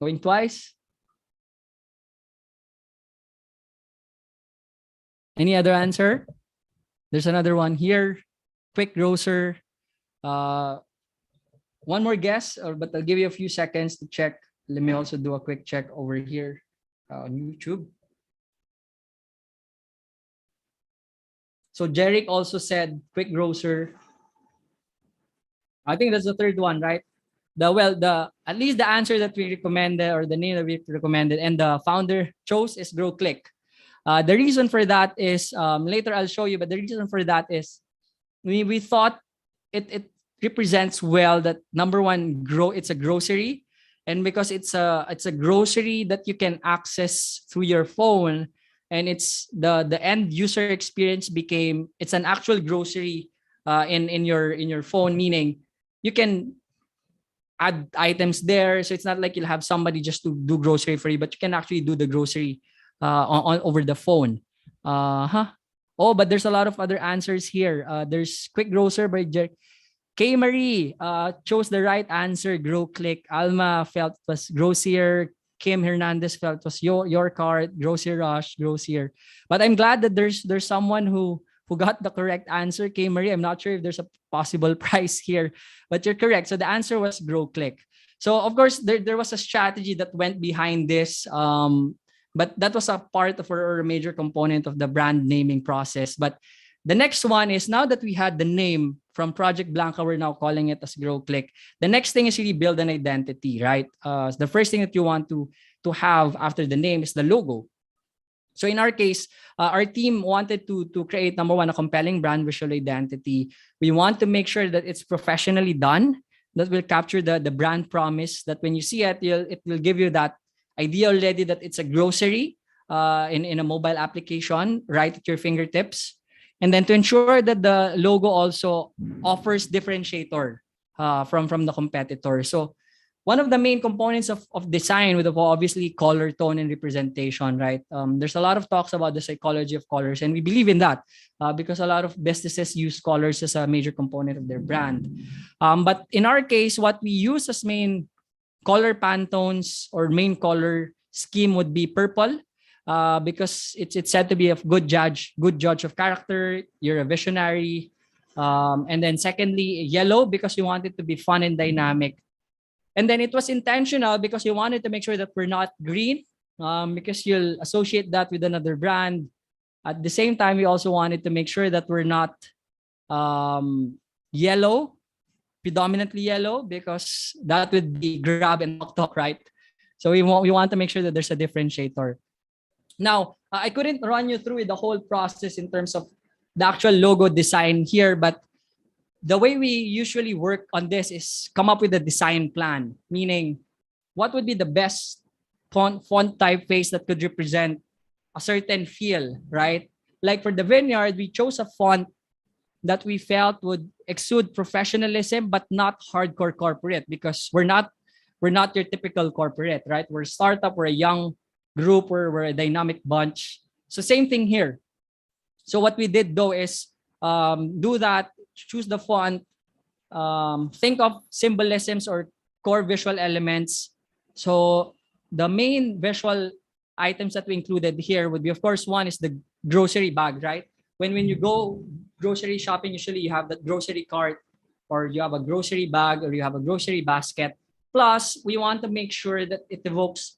going twice. Any other answer? There's another one here, Quick Grocer. One more guess, but I'll give you a few seconds to check. Let me also do a quick check over here on YouTube. So Jerick also said Quick Grocer. I think that's the third one, right? At least the answer that we recommended or the name that we recommended and the founder chose is Grow Click. The reason for that is later I'll show you, but the reason for that is we thought it represents well that number one, it's a grocery, and because it's a grocery that you can access through your phone, and it's the end user experience became it's an actual grocery in your phone, meaning you can add items there, so it's not like you'll have somebody just to do grocery for you, but you can actually do the grocery on over the phone. Oh, but there's a lot of other answers here. There's Quick Grocer by K. Marie chose the right answer, Grow Click. Alma felt was Grocer. Kim Hernandez felt was Your Cart, Grocery Rush, Grocer. But I'm glad that there's someone who got the correct answer, K. Marie. I'm not sure if there's a possible prize here, but you're correct. So the answer was Grow Click. So of course there was a strategy that went behind this. But that was a part of or a major component of the brand naming process. But the next one is, now that we had the name from Project Blanca, we're now calling it as Grow Click. The next thing is really build an identity, right? The first thing that you want to have after the name is the logo. So in our case, our team wanted to create, number one, a compelling brand visual identity. We want to make sure that it's professionally done, that will capture the brand promise, that when you see it, it will give you that idea already that it's a grocery in a mobile application right at your fingertips. And then to ensure that the logo also offers differentiator from the competitor. So one of the main components of design with obviously color, tone, and representation, right? There's a lot of talks about the psychology of colors, and we believe in that because a lot of businesses use colors as a major component of their brand. But in our case, what we use as main color pantones or main color scheme would be purple, because it's said to be a good judge of character. You're a visionary. And then secondly, yellow, because we want it to be fun and dynamic. And then it was intentional because we wanted to make sure that we're not green, because you'll associate that with another brand. At the same time, we also wanted to make sure that we're not yellow, predominantly yellow, because that would be grab and talk, right? So we want to make sure that there's a differentiator. Now, I couldn't run you through the whole process in terms of the actual logo design here, but the way we usually work on this is come up with a design plan, meaning what would be the best font typeface that could represent a certain feel, right? Like for the Vineyard, we chose a font that we felt would exude professionalism but not hardcore corporate, because we're not your typical corporate, right? We're a startup, we're a young group, we're a dynamic bunch. So same thing here. So what we did though is do that, choose the font, think of symbolisms or core visual elements. So the main visual items that we included here would be, of course, one is the grocery bag, right? When you go grocery shopping, usually you have that grocery cart, or you have a grocery bag, or you have a grocery basket. Plus, we want to make sure that it evokes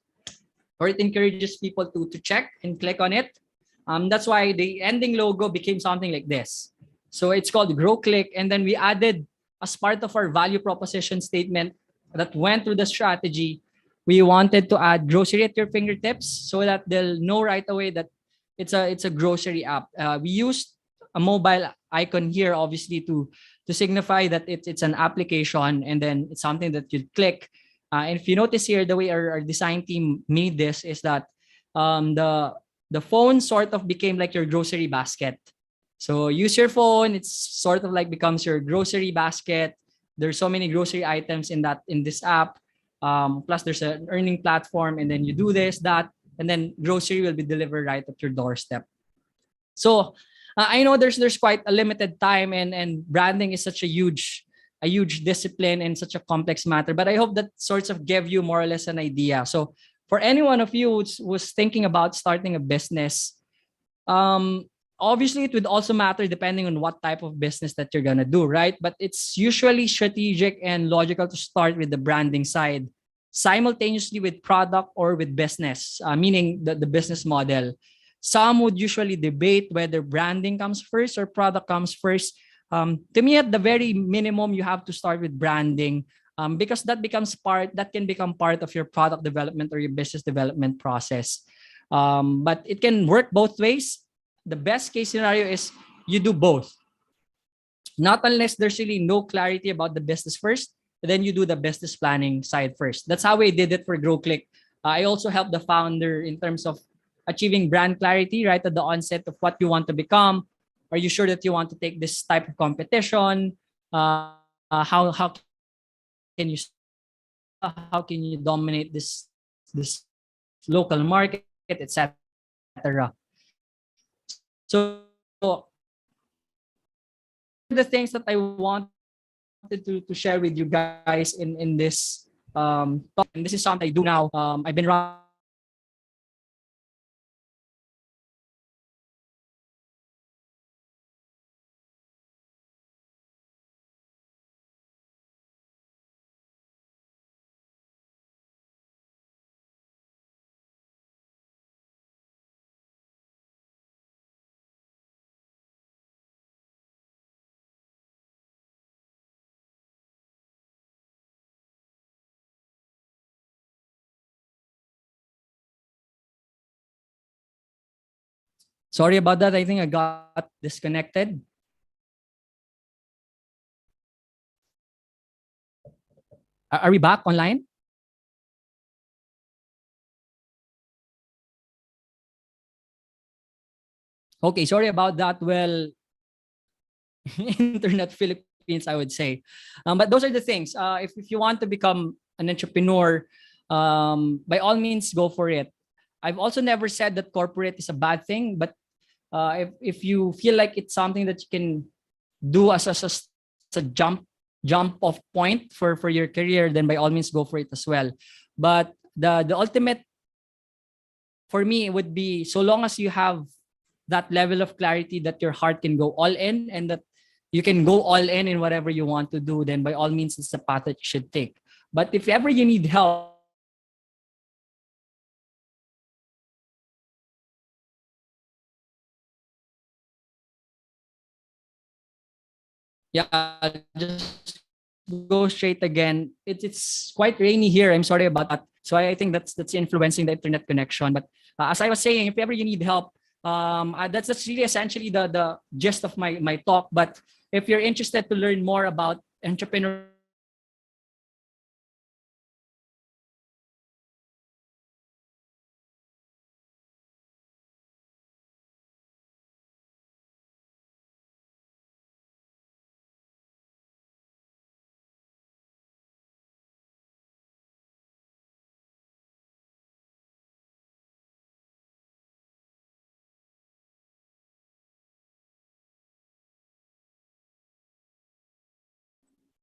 or it encourages people to check and click on it. That's why the ending logo became something like this. So it's called Grow Click. And then we added, as part of our value proposition statement that went through the strategy, we wanted to add grocery at your fingertips so that they'll know right away that it's a grocery app. We used a mobile icon here, obviously, to signify that it's an application, and then it's something that you click. And if you notice here, the way our design team made this is that the phone sort of became like your grocery basket. So use your phone, it's sort of like becomes your grocery basket. There's so many grocery items in this app. Plus there's an earning platform, and then you do this, that, and then grocery will be delivered right at your doorstep. So I know there's quite a limited time, and branding is such a huge discipline and such a complex matter, but I hope that sorts of gave you more or less an idea. So for any one of you who's thinking about starting a business, obviously it would also matter depending on what type of business that you're gonna do, right? But it's usually strategic and logical to start with the branding side simultaneously with product or with business, meaning the business model. Some would usually debate whether branding comes first or product comes first. To me, at the very minimum, you have to start with branding, because that can become part of your product development or your business development process. But it can work both ways. The best case scenario is you do both. Not unless there's really no clarity about the business first, then you do the business planning side first. That's how we did it for GrowClick. I also helped the founder in terms of achieving brand clarity right at the onset of what you want to become. Are you sure that you want to take this type of competition? How can you dominate this local market, etc. So the things that I wanted to share with you guys in this talk, and this is something I do now. I've been running. Sorry about that. I think I got disconnected. Are we back online? Okay, sorry about that. Well, Internet Philippines, I would say. But those are the things. If you want to become an entrepreneur, by all means, go for it. I've also never said that corporate is a bad thing, but if you feel like it's something that you can do as a jump off point for your career, then by all means go for it as well. But the ultimate for me would be, so long as you have that level of clarity that your heart can go all in, and that you can go all in whatever you want to do, then by all means it's the path that you should take. But if ever you need help, yeah, just go straight again. It's quite rainy here. I'm sorry about that. So I think that's influencing the internet connection. But as I was saying, if ever you need help, that's really essentially the gist of my talk. But if you're interested to learn more about entrepreneurship,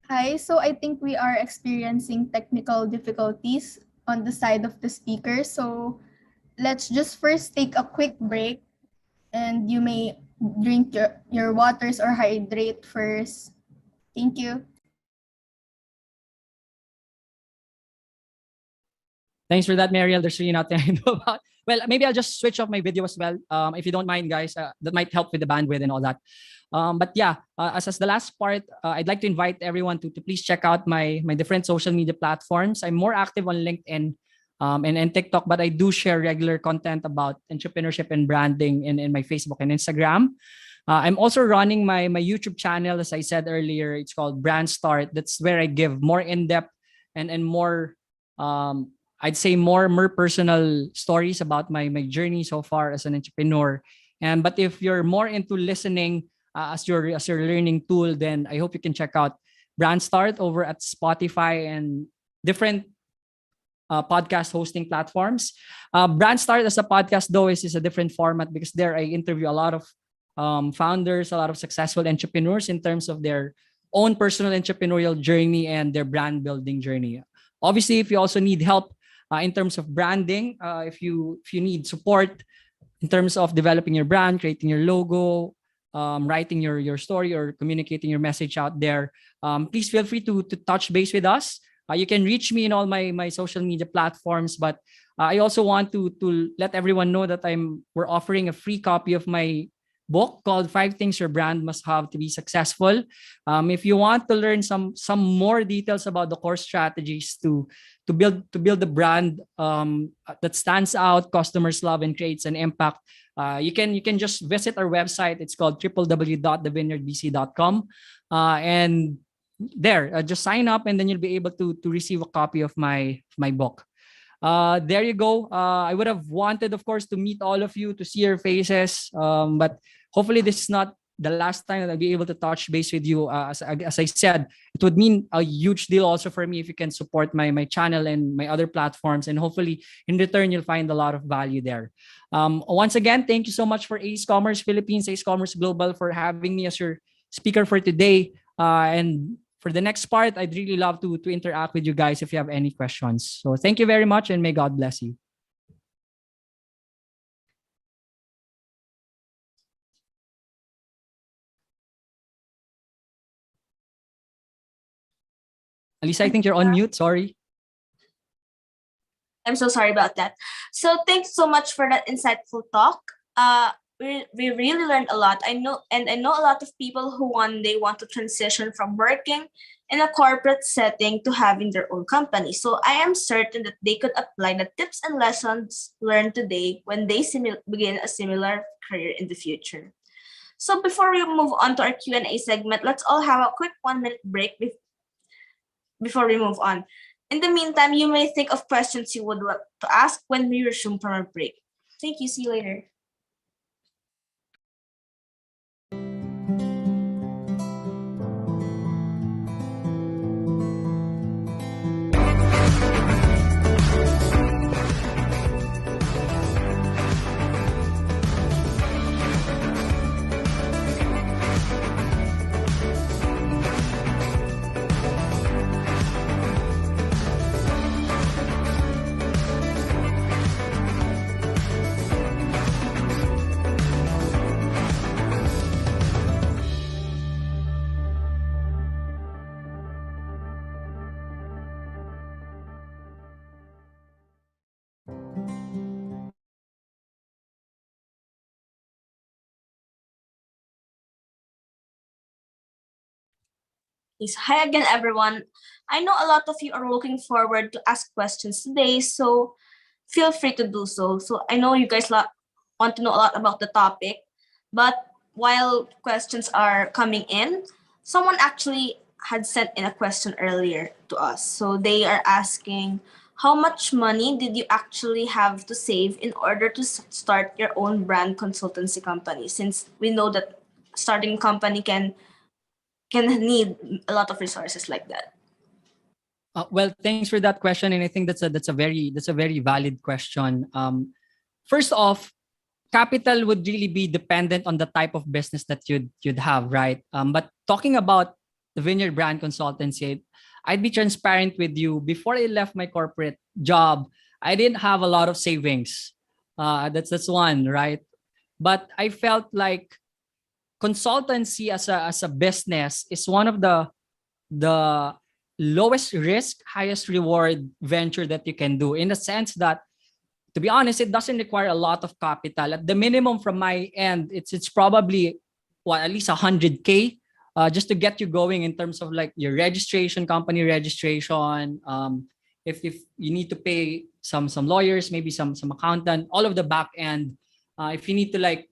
Hi, so I think we are experiencing technical difficulties on the side of the speaker. So let's just first take a quick break and you may drink your waters or hydrate first. Thank you. thanks for that, Mariel. There's really nothing I know about. Well, maybe I'll just switch off my video as well. If you don't mind, guys, that might help with the bandwidth and all that. But yeah, as the last part, I'd like to invite everyone to please check out my different social media platforms. I'm more active on LinkedIn and TikTok, but I do share regular content about entrepreneurship and branding in my Facebook and Instagram. I'm also running my YouTube channel, as I said earlier. It's called Brand Start. That's where I give more in-depth and more I'd say more personal stories about my journey so far as an entrepreneur. And but if you're more into listening as your learning tool, then I hope you can check out Brand Start over at Spotify and different podcast hosting platforms. Brand Start as a podcast, though, is a different format because there I interview a lot of founders, a lot of successful entrepreneurs in terms of their own personal entrepreneurial journey and their brand building journey. Obviously, if you also need help in terms of branding, if you need support in terms of developing your brand, creating your logo, writing your story or communicating your message out there, please feel free to touch base with us. You can reach me in all my social media platforms, but I also want to let everyone know that we're offering a free copy of my book called Five Things Your Brand Must Have to Be Successful. If you want to learn some more details about the core strategies to build the brand that stands out, customers love, and creates an impact, you can just visit our website. It's called www.thevineyardbc.com, and there just sign up, and then you'll be able to receive a copy of my book. There you go. I would have wanted, of course, to meet all of you, to see your faces, but hopefully this is not the last time that I'll be able to touch base with you. As I said, it would mean a huge deal also for me if you can support my channel and my other platforms, and hopefully in return you'll find a lot of value there. Once again, thank you so much for Ace Commerce Philippines, Ace Commerce Global, for having me as your speaker for today. And for the next part, I'd really love to interact with you guys if you have any questions. So thank you very much, and may God bless you. Alisa, I think you're on mute. Sorry. I'm so sorry about that. So thanks so much for that insightful talk. We really learned a lot. I know a lot of people who one day want to transition from working in a corporate setting to having their own company. So I am certain that they could apply the tips and lessons learned today when they begin a similar career in the future. So before we move on to our Q&A segment, let's all have a quick 1-minute break before we move on. In the meantime, you may think of questions you would like to ask when we resume from our break. Thank you. See you later. Yes. Hi again, everyone. I know a lot of you are looking forward to ask questions today, so feel free to do so. So I know you guys want to know a lot about the topic, but while questions are coming in, someone actually had sent in a question earlier to us. So they are asking, how much money did you actually have to save in order to start your own brand consultancy company? Since we know that starting a company can need a lot of resources like that. Well, thanks for that question, and I think that's a very valid question. First off, capital would really be dependent on the type of business that you'd have, right? But talking about the Vineyard Brand Consultancy, I'd be transparent with you. Before I left my corporate job, I didn't have a lot of savings. That's one, right? But I felt like consultancy as a business is one of the lowest risk, highest reward venture that you can do, in the sense that, to be honest, it doesn't require a lot of capital. At the minimum from my end, it's probably at least 100K, just to get you going in terms of like your registration, company registration. If you need to pay some lawyers, maybe some accountant, all of the back end. If you need to like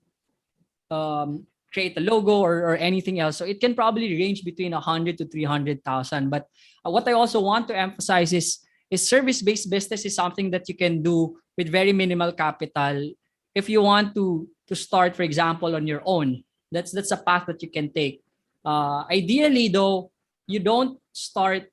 create a logo or anything else. So it can probably range between 100 to 300,000. But what I also want to emphasize is service-based business is something that you can do with very minimal capital. If you want to start, for example, on your own, that's a path that you can take. Ideally, though, you don't start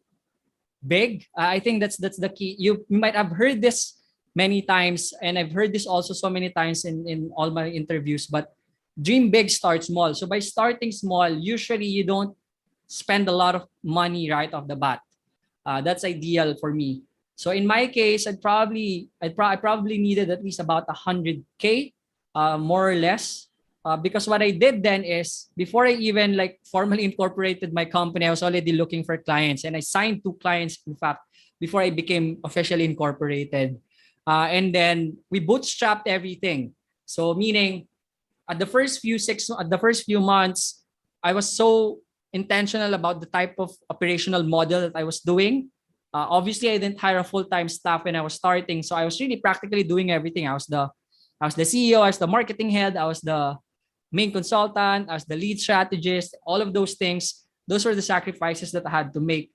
big. I think that's the key. You might have heard this many times, and I've heard this also so many times in all my interviews, but dream big, start small. So by starting small, usually you don't spend a lot of money right off the bat. That's ideal for me. So in my case, I probably needed at least about 100K, more or less. Because what I did then is, before I even like formally incorporated my company, I was already looking for clients, and I signed 2 clients, in fact, before I became officially incorporated. And then we bootstrapped everything. So meaning, at the first few months, I was so intentional about the type of operational model that I was doing. Obviously, I didn't hire a full-time staff when I was starting, so I was really practically doing everything. I was the CEO, I was the marketing head, I was the main consultant, I was the lead strategist. All of those things, those were the sacrifices that I had to make,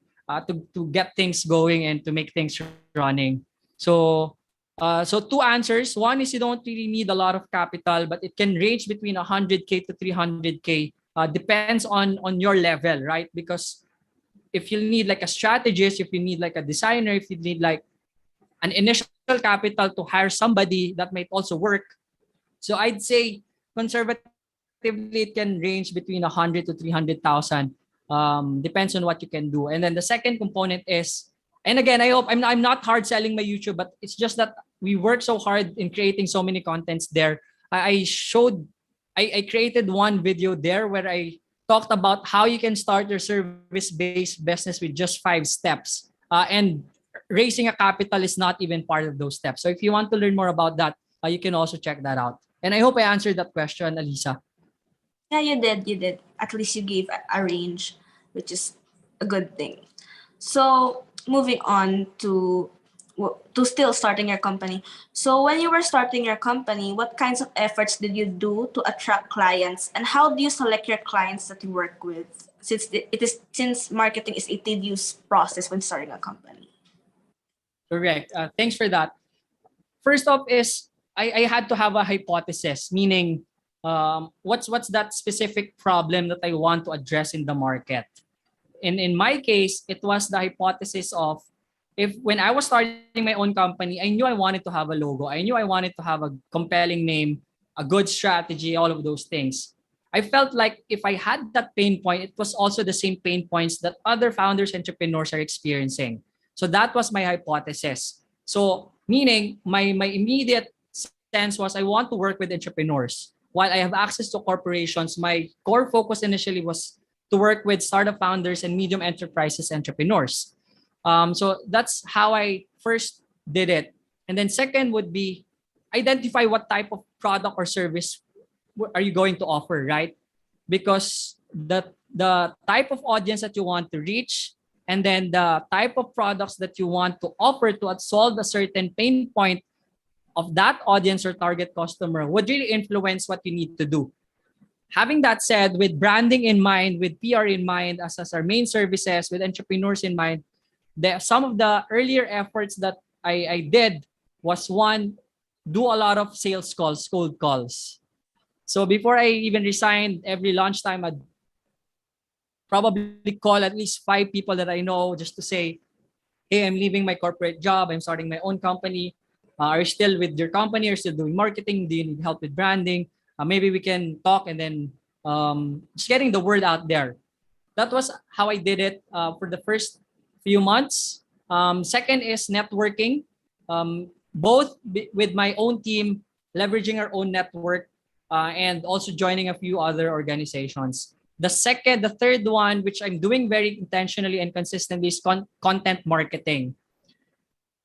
to get things going and to make things running. So 2 answers. One is, you don't really need a lot of capital, but it can range between 100K to 300K. Depends on your level, right? Because if you need like a strategist, if you need like a designer, if you need like an initial capital to hire somebody, that might also work. So I'd say conservatively it can range between 100 to 300,000. Depends on what you can do. And then the second component is, and again, I hope I'm not hard selling my YouTube, but it's just that we work so hard in creating so many contents there. I created one video there where I talked about how you can start your service-based business with just 5 steps. And raising a capital is not even part of those steps. So if you want to learn more about that, you can also check that out. And I hope I answered that question, Alisa. Yeah, you did. You did. At least you gave a range, which is a good thing. So moving on to still starting your company. So when you were starting your company, what kinds of efforts did you do to attract clients, and how do you select your clients that you work with? Since marketing is a tedious process when starting a company. Correct. Thanks for that. First off is, I had to have a hypothesis, meaning, what's that specific problem that I want to address in the market. In my case, it was the hypothesis of, if when I was starting my own company, I knew I wanted to have a logo. I knew I wanted to have a compelling name, a good strategy, all of those things. I felt like if I had that pain point, it was also the same pain points that other founders, entrepreneurs are experiencing. So that was my hypothesis. So meaning, my immediate sense was, I want to work with entrepreneurs. While I have access to corporations, my core focus initially was to work with startup founders and medium enterprises entrepreneurs. So that's how I first did it. And then second would be, identify what type of product or service are you going to offer, right? Because the type of audience that you want to reach, and then the type of products that you want to offer to solve a certain pain point of that audience or target customer would really influence what you need to do. Having that said, with branding in mind, with PR in mind, as our main services, with entrepreneurs in mind, some of the earlier efforts that I did was, one, do a lot of sales calls, cold calls. So before I even resigned, every lunchtime, I'd probably call at least 5 people that I know just to say, hey, I'm leaving my corporate job. I'm starting my own company. Are you still with your company? Are you still doing marketing? Do you need help with branding? Maybe we can talk, and then just getting the word out there. That was how I did it for the first few months. Second is networking, both with my own team, leveraging our own network, and also joining a few other organizations. The third one, which I'm doing very intentionally and consistently, is content marketing.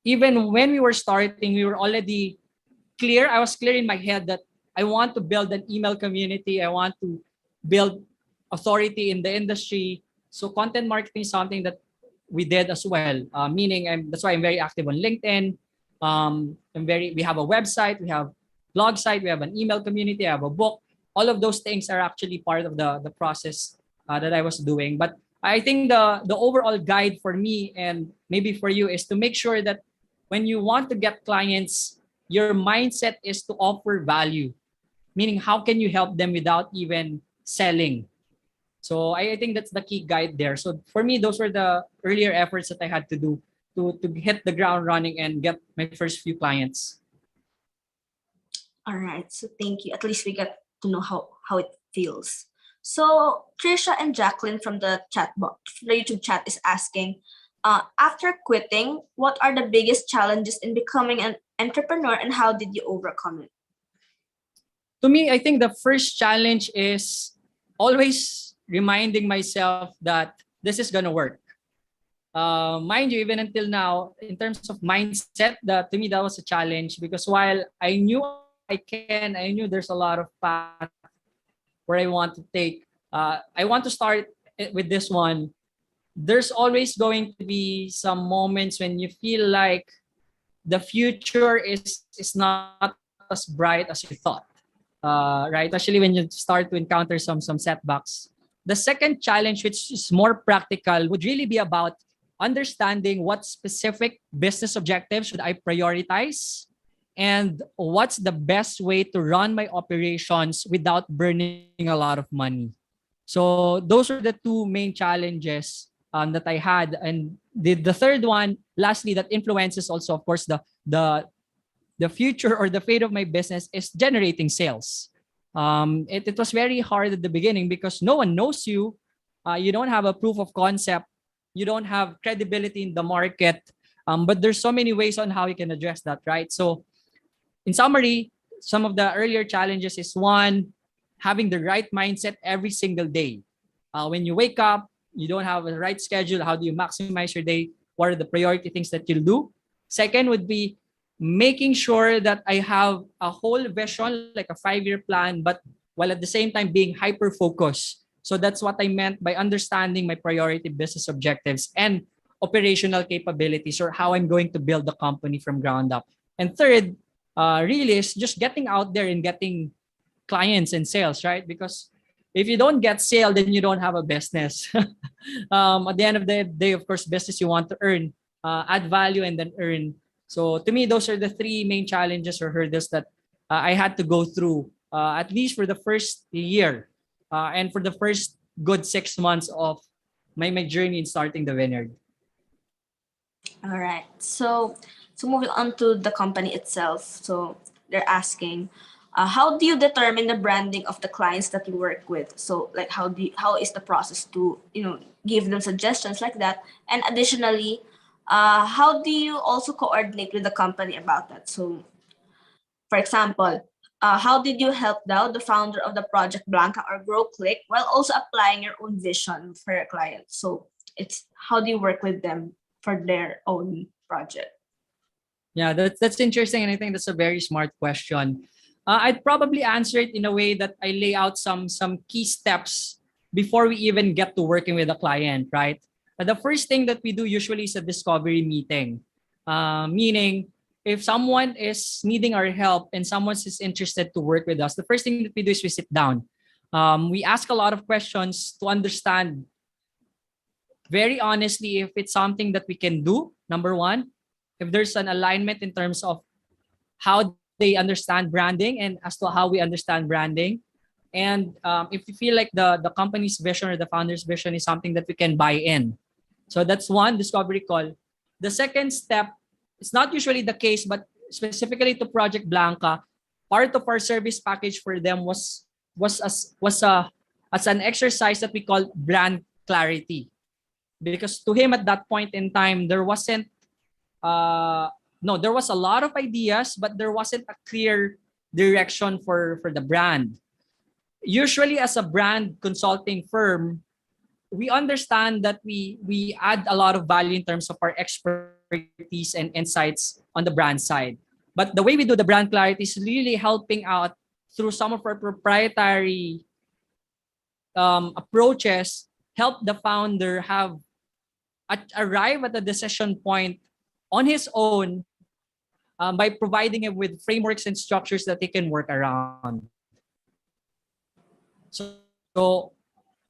Even when we were starting, we were already clear. I was clear in my head that I want to build an email community. I want to build authority in the industry. So content marketing is something that we did as well. Meaning, that's why I'm very active on LinkedIn. We have a website, we have blog site, we have an email community, I have a book. All of those things are actually part of the process that I was doing. But I think the overall guide for me, and maybe for you, is to make sure that when you want to get clients, your mindset is to offer value. Meaning, how can you help them without even selling? So I think that's the key guide there. So for me, those were the earlier efforts that I had to do to hit the ground running and get my first few clients. All right. So thank you. At least we get to know how it feels. So Trisha and Jacqueline from the chat box, the YouTube chat, is asking, after quitting, what are the biggest challenges in becoming an entrepreneur, and how did you overcome it? To me, I think the first challenge is always reminding myself that this is gonna work. Mind you, even until now, in terms of mindset, to me that was a challenge, because while I knew I knew there's a lot of path where I want to take. I want to start with this one. There's always going to be some moments when you feel like the future is not as bright as you thought. Right? Especially when you start to encounter some setbacks. The second challenge, which is more practical, would really be about understanding what specific business objectives should I prioritize, and what's the best way to run my operations without burning a lot of money. So those are the two main challenges that I had. And the third one, lastly, that influences also, of course, the future or the fate of my business, is generating sales. It was very hard at the beginning because no one knows you. You don't have a proof of concept. You don't have credibility in the market. But there's so many ways on how you can address that, right? So in summary, some of the earlier challenges is, one, having the right mindset every single day. When you wake up, you don't have a right schedule. How do you maximize your day? What are the priority things that you'll do? Second would be making sure that I have a whole vision, like a 5-year plan, but while at the same time being hyper-focused. So that's what I meant by understanding my priority business objectives and operational capabilities, or how I'm going to build the company from ground up. And third, really is just getting out there and getting clients and sales, right? Because if you don't get sale, then you don't have a business. At the end of the day, of course, business you want to earn, add value, and then earn. So to me, those are the three main challenges or hurdles that I had to go through, at least for the first year, and for the first good 6 months of my journey in starting the vineyard. All right. So moving on to the company itself. So they're asking, how do you determine the branding of the clients that you work with? So like how is the process to give them suggestions like that? And additionally, how do you also coordinate with the company about that? So for example, how did you help out the founder of the Project Blanca or Grow Click while also applying your own vision for your clients? So it's how do you work with them for their own project? Yeah, that's interesting, and I think that's a very smart question. I'd probably answer it in a way that I lay out some key steps before we even get to working with a client, right? The first thing that we do usually is a discovery meeting, meaning if someone is needing our help and someone is interested to work with us, the first thing that we do is we sit down. We ask a lot of questions to understand very honestly if it's something that we can do, number one, if there's an alignment in terms of how they understand branding and as to how we understand branding. And if you feel like the company's vision or the founder's vision is something that we can buy in. So that's one discovery call. The second step, it's not usually the case, but specifically to Project Blanca, part of our service package for them was an exercise that we call brand clarity. Because to him at that point in time, there wasn't no, there was a lot of ideas, but there wasn't a clear direction for the brand. Usually as a brand consulting firm, we understand that we add a lot of value in terms of our expertise and insights on the brand side. But the way we do the brand clarity is really helping out through some of our proprietary approaches, help the founder arrive at a decision point on his own by providing him with frameworks and structures that he can work around. So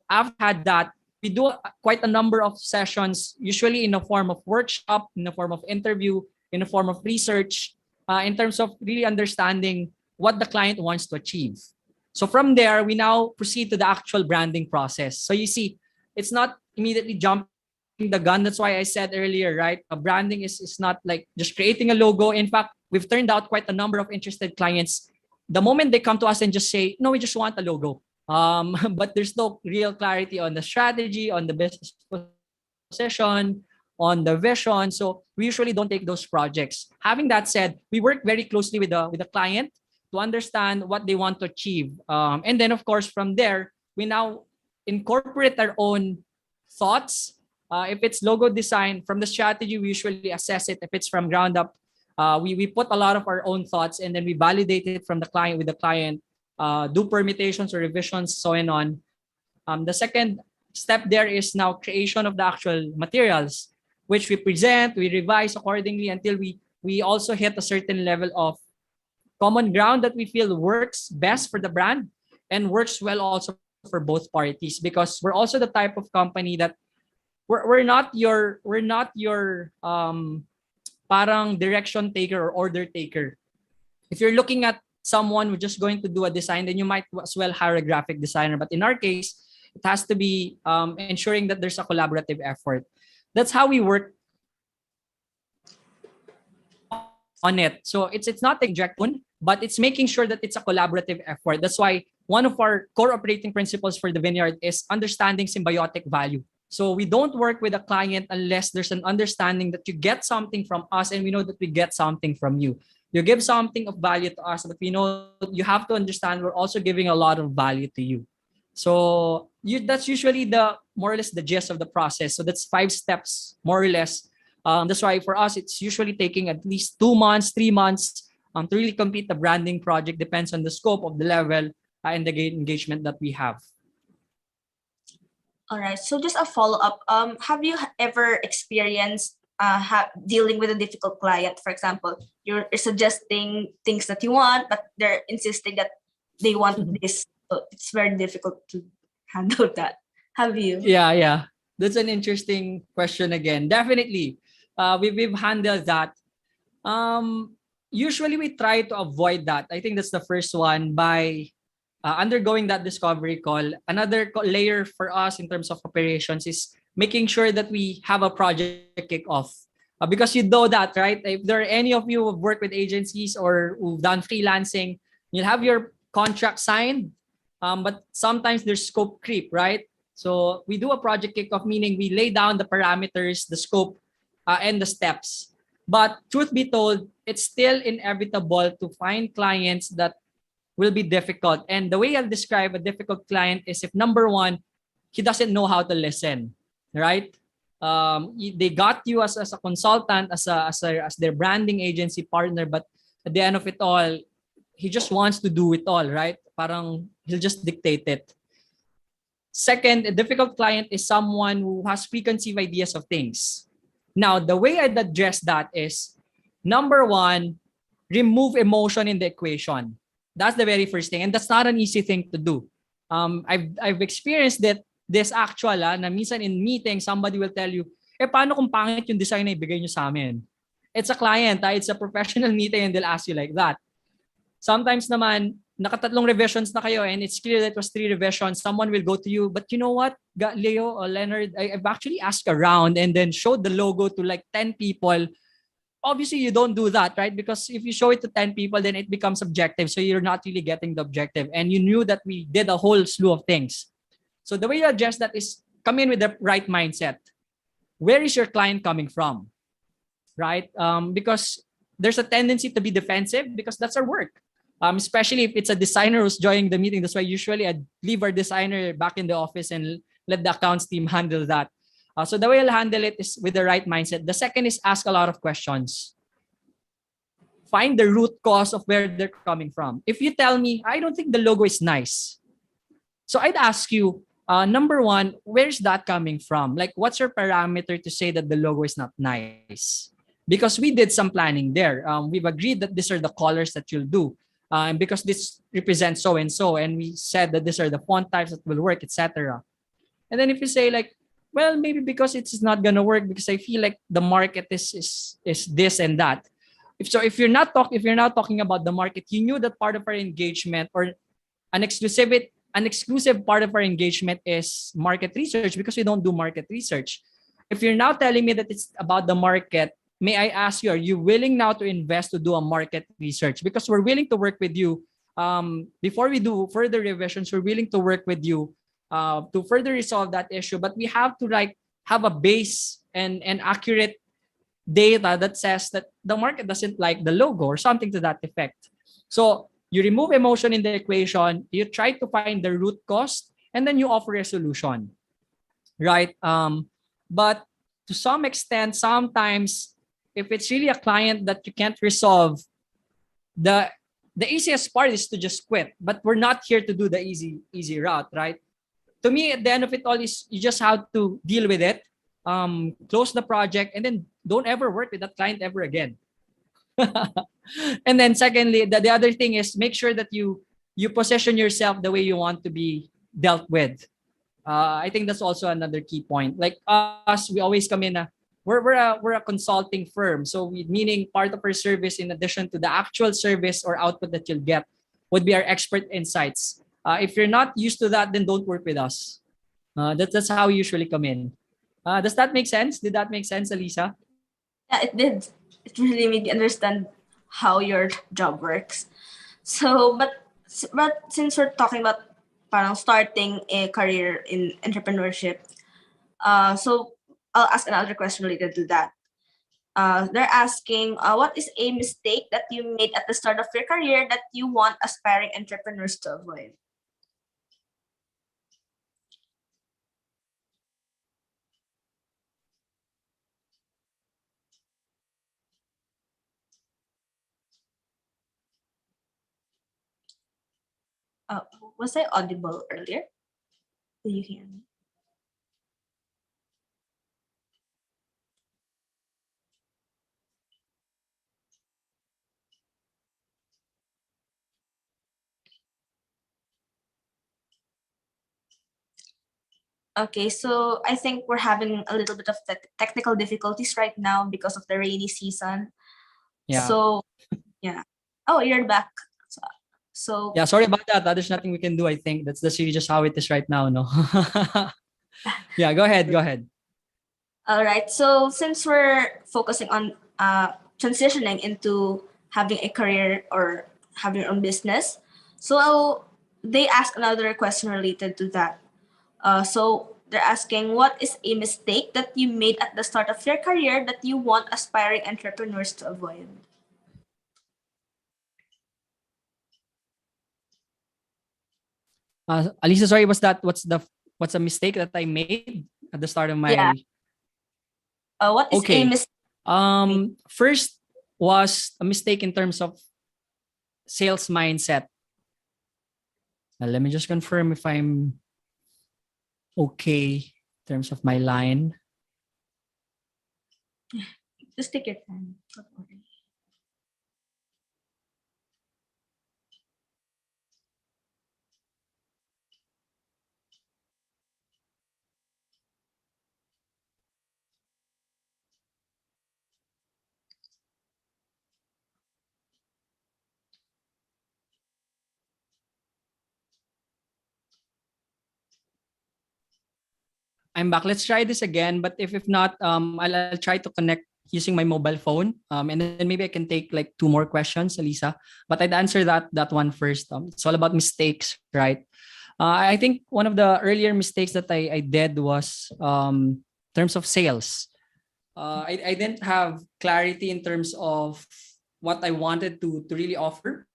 after had that, we do quite a number of sessions, usually in the form of workshop, in the form of interview, in the form of research, in terms of really understanding what the client wants to achieve. So from there, we now proceed to the actual branding process. So you see, it's not immediately jumping the gun. That's why I said earlier, right? Branding is not like just creating a logo. In fact, we've turned out quite a number of interested clients. The moment they come to us and just say, no, we just want a logo. But there's no real clarity on the strategy, on the business position, on the vision. So we usually don't take those projects. Having that said, we work very closely with the client to understand what they want to achieve. And then, of course, from there, we now incorporate our own thoughts. If it's logo design, from the strategy, we usually assess it. If it's from ground up, we put a lot of our own thoughts and then we validate it from the client with the client, do permutations or revisions, so and on. The second step there is now creation of the actual materials, which we present, we revise accordingly until we also hit a certain level of common ground that we feel works best for the brand and works well also for both parties, because we're also the type of company that we're not your parang direction taker or order taker. If you're looking at someone who's just going to do a design, then you might as well hire a graphic designer. But in our case, it has to be ensuring that there's a collaborative effort. That's how we work on it. So it's not inject one, but it's making sure that it's a collaborative effort. That's why one of our core operating principles for the Vineyard is understanding symbiotic value. So we don't work with a client unless there's an understanding that you get something from us and we know that we get something from you. You give something of value to us, but we know you have to understand we're also giving a lot of value to you. So that's usually the more or less the gist of the process. So that's 5 steps, more or less. That's why for us, it's usually taking at least 2 months, 3 months to really complete the branding project. Depends on the scope of the level and the engagement that we have. All right. So just a follow-up. Have you ever experienced dealing with a difficult client? For example, you're suggesting things that you want, but they're insisting that they want this. So it's very difficult to handle that. Have you? Yeah. That's an interesting question again. Definitely. We've handled that. Usually we try to avoid that. I think that's the first one by undergoing that discovery call. Another layer for us in terms of operations is making sure that we have a project kickoff. Because you know that, right? If there are any of you who've worked with agencies or who've done freelancing, you'll have your contract signed, but sometimes there's scope creep, right? So we do a project kickoff, meaning we lay down the parameters, the scope, and the steps. But truth be told, it's still inevitable to find clients that will be difficult. And the way I'll describe a difficult client is if number one, he doesn't know how to listen, right? They got you as a consultant, as their branding agency partner, but at the end of it all, he just wants to do it all, right? Parang he'll just dictate it. Second, a difficult client is someone who has preconceived ideas of things. Now, the way I'd address that is, number one, remove emotion in the equation. That's the very first thing. And that's not an easy thing to do. I've experienced that this actual, na minsan in meeting, somebody will tell you, paano kung pangit yung design na ibigay nyo sa amin? It's a client, it's a professional meeting, and they'll ask you like that. Sometimes naman, nakatatlong revisions na kayo and it's clear that it was 3 revisions. Someone will go to you, but you know what, Leo or Leonard, I've actually asked around and then showed the logo to like 10 people. Obviously, you don't do that, right? Because if you show it to 10 people, then it becomes subjective. So you're not really getting the objective. And you knew that we did a whole slew of things. So the way you address that is come in with the right mindset. Where is your client coming from? Right? Because there's a tendency to be defensive because that's our work. Especially if it's a designer who's joining the meeting. That's why usually I leave our designer back in the office and let the accounts team handle that. So the way I'll handle it is with the right mindset. The second is ask a lot of questions. Find the root cause of where they're coming from. If you tell me, I don't think the logo is nice. So I'd ask you, number one, where's that coming from? Like, what's your parameter to say that the logo is not nice? Because we did some planning there. We've agreed that these are the colors that you'll do. And because this represents so and so, and we said that these are the font types that will work, etc. And then if you say like, well, maybe because it's not gonna work because I feel like the market is this and that. If you're not talking about the market, you knew that part of our engagement or an exclusive part of our engagement is market research because we don't do market research. If you're now telling me that it's about the market, may I ask you, are you willing now to invest to do a market research? Because we're willing to work with you. Before we do further revisions, we're willing to work with you to further resolve that issue. But we have to like have a base and accurate data that says that the market doesn't like the logo or something to that effect. So you remove emotion in the equation, you try to find the root cause, and then you offer a solution, right? But to some extent, sometimes if it's really a client that you can't resolve, the easiest part is to just quit. But we're not here to do the easy route, right? To me, at the end of it all is you just have to deal with it, close the project, and then don't ever work with that client ever again. And then secondly, the other thing is make sure that you position yourself the way you want to be dealt with. I think that's also another key point. Like us, we always come in, we're a consulting firm. So meaning part of our service, in addition to the actual service or output that you'll get, would be our expert insights. If you're not used to that, then don't work with us. That's how we usually come in. Does that make sense? Did that make sense, Alisa? Yeah, it did. It really made me understand how your job works. So, but since we're talking about parang starting a career in entrepreneurship, so I'll ask another question related to that. They're asking, what is a mistake that you made at the start of your career that you want aspiring entrepreneurs to avoid? Was I audible earlier? Do you hear me? Okay, so I think we're having a little bit of technical difficulties right now because of the rainy season. Yeah. So, yeah. Oh, you're back. So Yeah, sorry about that. There's nothing we can do. I think that's really just how it is right now, no? Yeah, go ahead. all right. So since we're focusing on transitioning into having a career or having your own business, so they ask another question related to that. So they're asking, what is a mistake that you made at the start of your career that you want aspiring entrepreneurs to avoid? Alisa, sorry, what's a mistake that I made at the start of my Yeah. What is a mistake? First was a mistake in terms of sales mindset. Let me just confirm if I'm okay in terms of my line. Just take your time. Don't worry. I'm back. Let's try this again. But if not, I'll try to connect using my mobile phone. And then maybe I can take like 2 more questions, Elisa. But I'd answer that one first. It's all about mistakes, right? I think one of the earlier mistakes that I did was in terms of sales. I didn't have clarity in terms of what I wanted to really offer.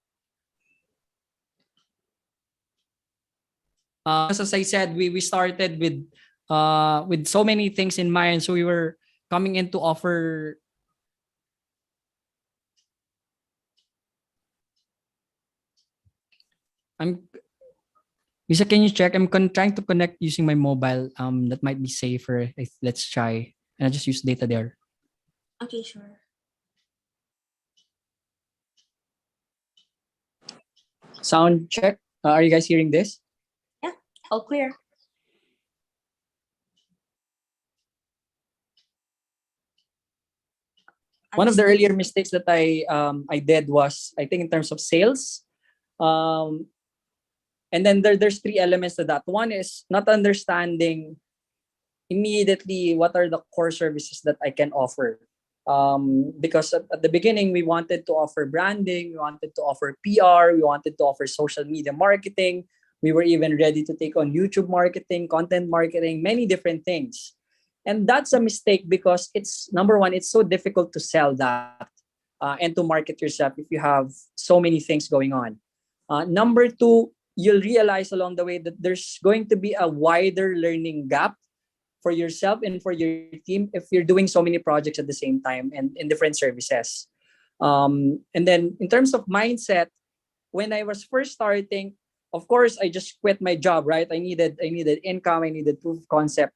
Because as I said, we started with so many things in mind. So we were coming in to offer. I'm Lisa, can you check? Trying to connect using my mobile. That might be safer. Let's try. And I just use data there. Okay, sure. Sound check. Are you guys hearing this? Yeah, all clear. One of the earlier mistakes that I did was, I think, in terms of sales. Um, and then there's 3 elements to that. One is not understanding immediately what are the core services that I can offer. Because at the beginning, we wanted to offer branding, we wanted to offer PR, we wanted to offer social media marketing. We were even ready to take on YouTube marketing, content marketing, many different things. And that's a mistake because it's number one, it's so difficult to sell that and to market yourself if you have so many things going on. Number two, you'll realize along the way that there's going to be a wider learning gap for yourself and for your team if you're doing so many projects at the same time and in different services. And then in terms of mindset, when I was first starting, of course, I just quit my job, right? I needed income, I needed proof of concept.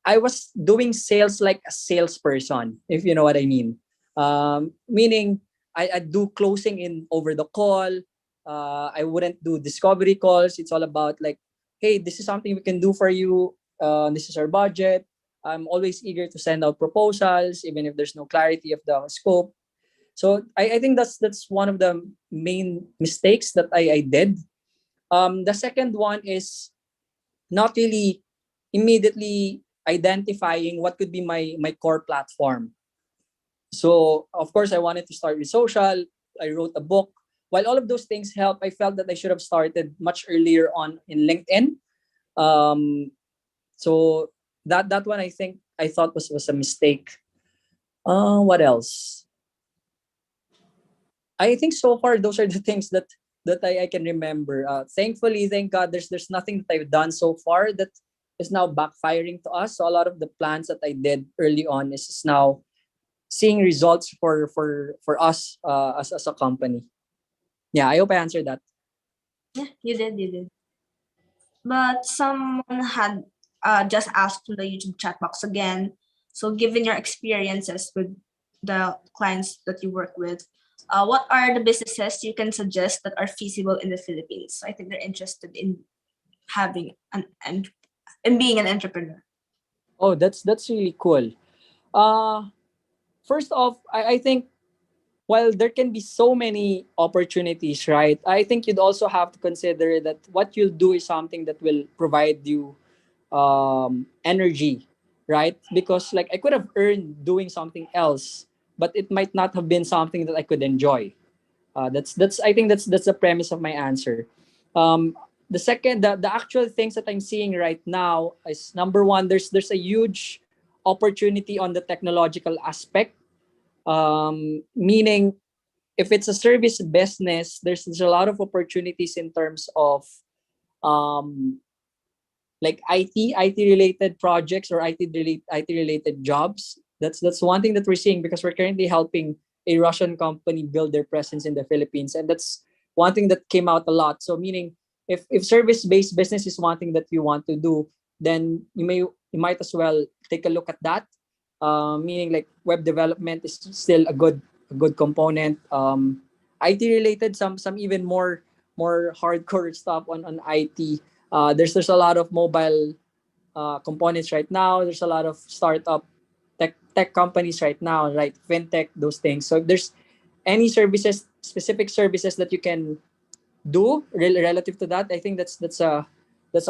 I was doing sales like a salesperson, if you know what I mean. Meaning I do closing in over the call. I wouldn't do discovery calls. It's all about like, hey, this is something we can do for you. This is our budget. I'm always eager to send out proposals, even if there's no clarity of the scope. So I think that's one of the main mistakes that I did. The second one is not really immediately identifying what could be my core platform. So of course I wanted to start with social. I wrote a book. While all of those things help, I felt that I should have started much earlier on in LinkedIn. Um, so that one I thought was a mistake. What else? I think so far those are the things that I can remember. Thankfully, thank God, there's nothing that I've done so far that is now backfiring to us. So a lot of the plans that I did early on is now seeing results for us as a company. Yeah, I hope I answered that. Yeah, you did. But someone had just asked in the YouTube chat box again. So, given your experiences with the clients that you work with, what are the businesses you can suggest that are feasible in the Philippines? So I think they're interested in having and in being an entrepreneur. Oh, that's really cool. Uh First off, I think while there can be so many opportunities, right? I think you'd also have to consider that what you'll do is something that will provide you energy, right? Because like I could have earned doing something else, but it might not have been something that I could enjoy. That's I think that's the premise of my answer. Um, the second, the actual things that I'm seeing right now is number one, there's a huge opportunity on the technological aspect. Meaning if it's a service business, there's a lot of opportunities in terms of um, like IT related projects or IT related jobs. That's one thing that we're seeing because we're currently helping a Russian company build their presence in the Philippines, and that's one thing that came out a lot. So meaning if service based business is one thing that you want to do, then you might as well take a look at that. Meaning like web development is still a good component. IT related, some even more hardcore stuff on IT. There's a lot of mobile components right now. There's a lot of startup tech companies right now, right? Fintech, those things. So if there's any services, specific services that you can do relative to that, I think that's a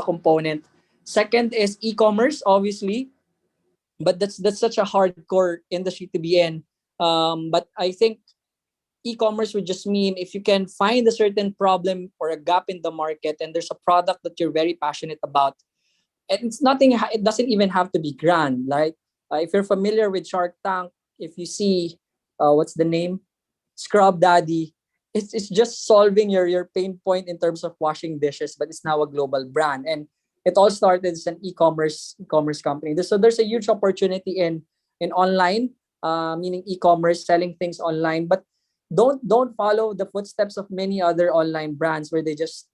component. Second is e-commerce, obviously, but that's such a hardcore industry to be in. But I think e-commerce would just mean if you can find a certain problem or a gap in the market, and there's a product that you're very passionate about, and it's nothing. It doesn't even have to be grand. Like if you're familiar with Shark Tank, if you see what's the name, Scrub Daddy, it's just solving your pain point in terms of washing dishes, but it's now a global brand, and it all started as an e-commerce company. So there's a huge opportunity in online, meaning e-commerce, selling things online, but don't follow the footsteps of many other online brands where they just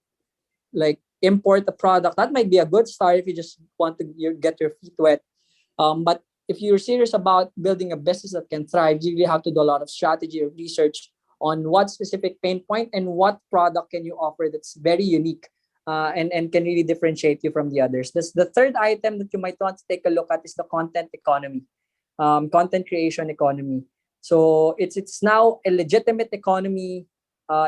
like import a product. That might be a good start if you just want to get your feet wet. But if you're serious about building a business that can thrive, you really have to do a lot of strategy or research on what specific pain point and what product can you offer that's very unique, and can really differentiate you from the others. The third item that you might want to take a look at is the content economy, content creation economy. So it's now a legitimate economy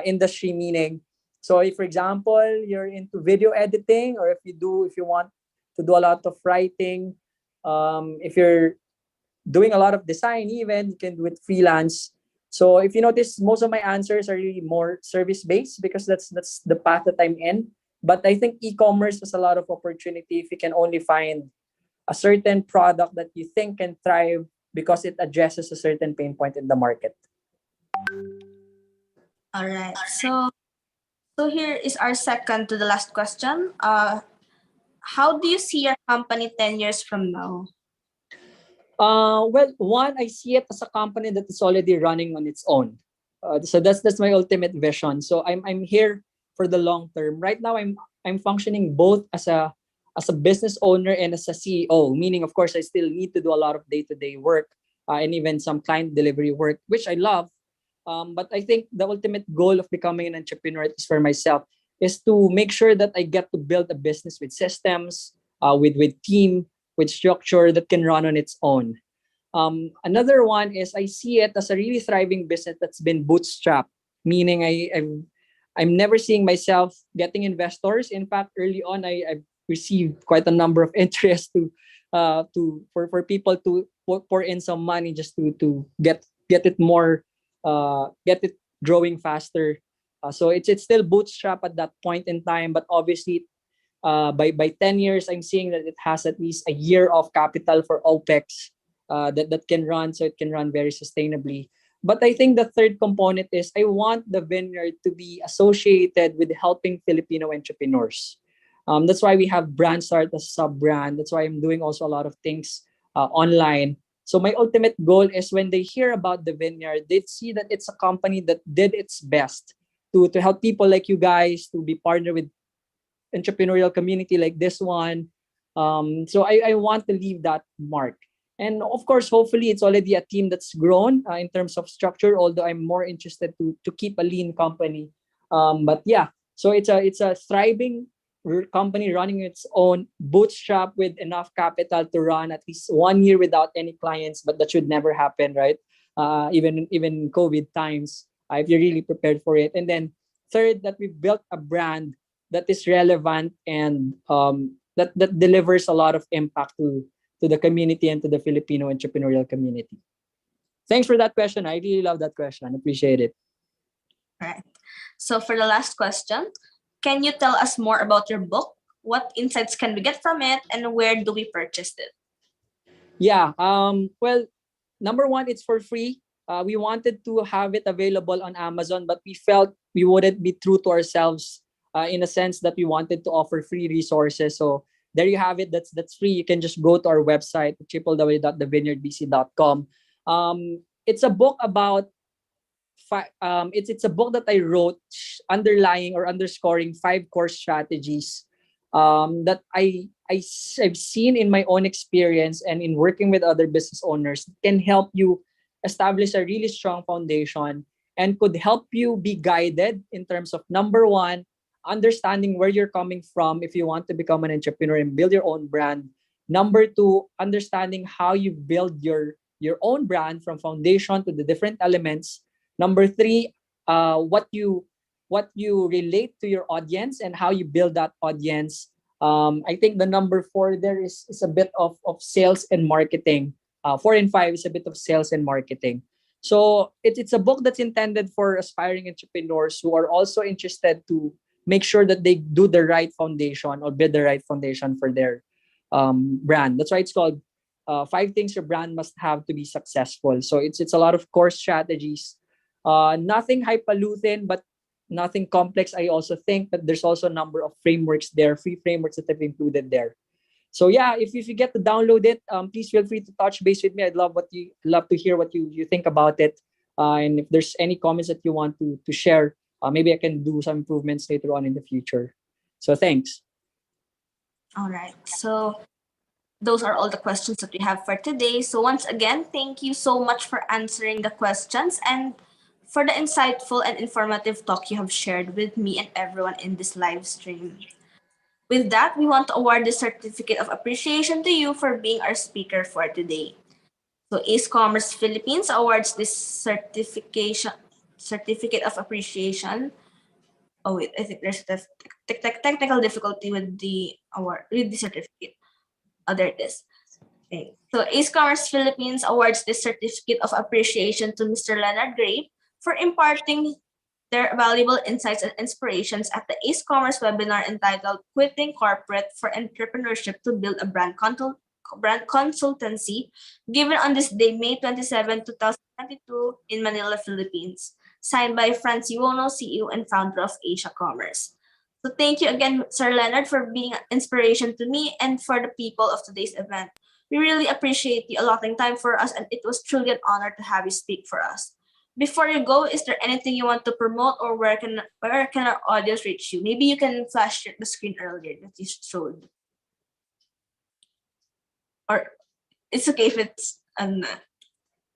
industry, meaning, so if, for example, you're into video editing, or if you want to do a lot of writing, if you're doing a lot of design, even you can do it freelance. So if you notice, most of my answers are really more service based because that's the path that I'm in. But I think e-commerce has a lot of opportunity if you can only find a certain product that you think can thrive because it addresses a certain pain point in the market. All right. So here is our second to the last question. How do you see your company 10 years from now? Well, one, I see it as a company that is already running on its own. So that's my ultimate vision. So I'm here for the long term. Right now, I'm functioning both as a business owner and as a CEO. Meaning, of course, I still need to do a lot of day-to-day work, and even some client delivery work, which I love. But I think the ultimate goal of becoming an entrepreneur, at least for myself, is to make sure that I get to build a business with systems, with team, with structure that can run on its own. Another one is I see it as a really thriving business that's been bootstrapped, meaning I'm never seeing myself getting investors. In fact, early on, I've received quite a number of interest for people to pour in some money just to get it more, get it growing faster. So it's still bootstrap at that point in time, but obviously by 10 years, I'm seeing that it has at least a year of capital for OPEX that can run, so it can run very sustainably. But I think the third component is I want the vineyard to be associated with helping Filipino entrepreneurs. That's why we have Brand Start as a sub-brand. That's why I'm doing also a lot of things online. So my ultimate goal is when they hear about the vineyard, they see that it's a company that did its best to help people like you guys, to be partnered with entrepreneurial community like this one. So I want to leave that mark. And of course, hopefully, it's already a team that's grown in terms of structure. Although I'm more interested to keep a lean company. But yeah, so it's a thriving company running its own, bootstrap with enough capital to run at least 1 year without any clients. But that should never happen, right? Even in COVID times, if you're really prepared for it. And then third, that we've built a brand that is relevant and that delivers a lot of impact to the community and to the Filipino entrepreneurial community. Thanks for that question. I really love that question. Appreciate it. Right. So for the last question, can you tell us more about your book? What insights can we get from it, and where do we purchase it? Yeah. Well, number one, it's for free. We wanted to have it available on Amazon, but we felt we wouldn't be true to ourselves in a sense that we wanted to offer free resources. So there you have it. That's free. You can just go to our website, www.thevineyardbc.com. It's a book about it's a book that I wrote underlying or underscoring 5 core strategies that I I've seen in my own experience and in working with other business owners can help you establish a really strong foundation and could help you be guided in terms of number one, understanding where you're coming from if you want to become an entrepreneur and build your own brand. Number two, understanding how you build your own brand from foundation to the different elements. Number three, what you relate to your audience and how you build that audience. I think the number four there is a bit of sales and marketing. Four and five is a bit of sales and marketing. So it's a book that's intended for aspiring entrepreneurs who are also interested to make sure that they do the right foundation or build the right foundation for their brand. That's why it's called Five Things Your Brand Must Have to Be Successful. So it's a lot of core strategies. Nothing highfalutin, but nothing complex. I also think that there's also a number of frameworks there, free frameworks that I've included there. So yeah, if you get to download it, please feel free to touch base with me. I'd love to hear what you think about it. And if there's any comments that you want to share, maybe I can do some improvements later on in the future. So thanks. All right. So those are all the questions that we have for today. So once again, thank you so much for answering the questions and for the insightful and informative talk you have shared with me and everyone in this live stream. With that, we want to award the certificate of appreciation to you for being our speaker for today. So Ace Commerce Philippines awards this certificate of appreciation. Oh wait, I think there's a technical difficulty with the award with the certificate. Oh, there it is. Okay. So Ace Commerce Philippines awards this certificate of appreciation to Mr. Leonard Gray for imparting their valuable insights and inspirations at the Ace Commerce webinar entitled Quitting Corporate for Entrepreneurship to Build a Brand Consultancy, given on this day, May 27, 2022 in Manila, Philippines, signed by Francie Wono, CEO and founder of Asia Commerce. So thank you again, Sir Leonard, for being an inspiration to me and for the people of today's event. We really appreciate you allotting time for us, and it was truly an honor to have you speak for us. Before you go, is there anything you want to promote, or where can our audience reach you? Maybe you can flash the screen earlier that you showed. Or it's okay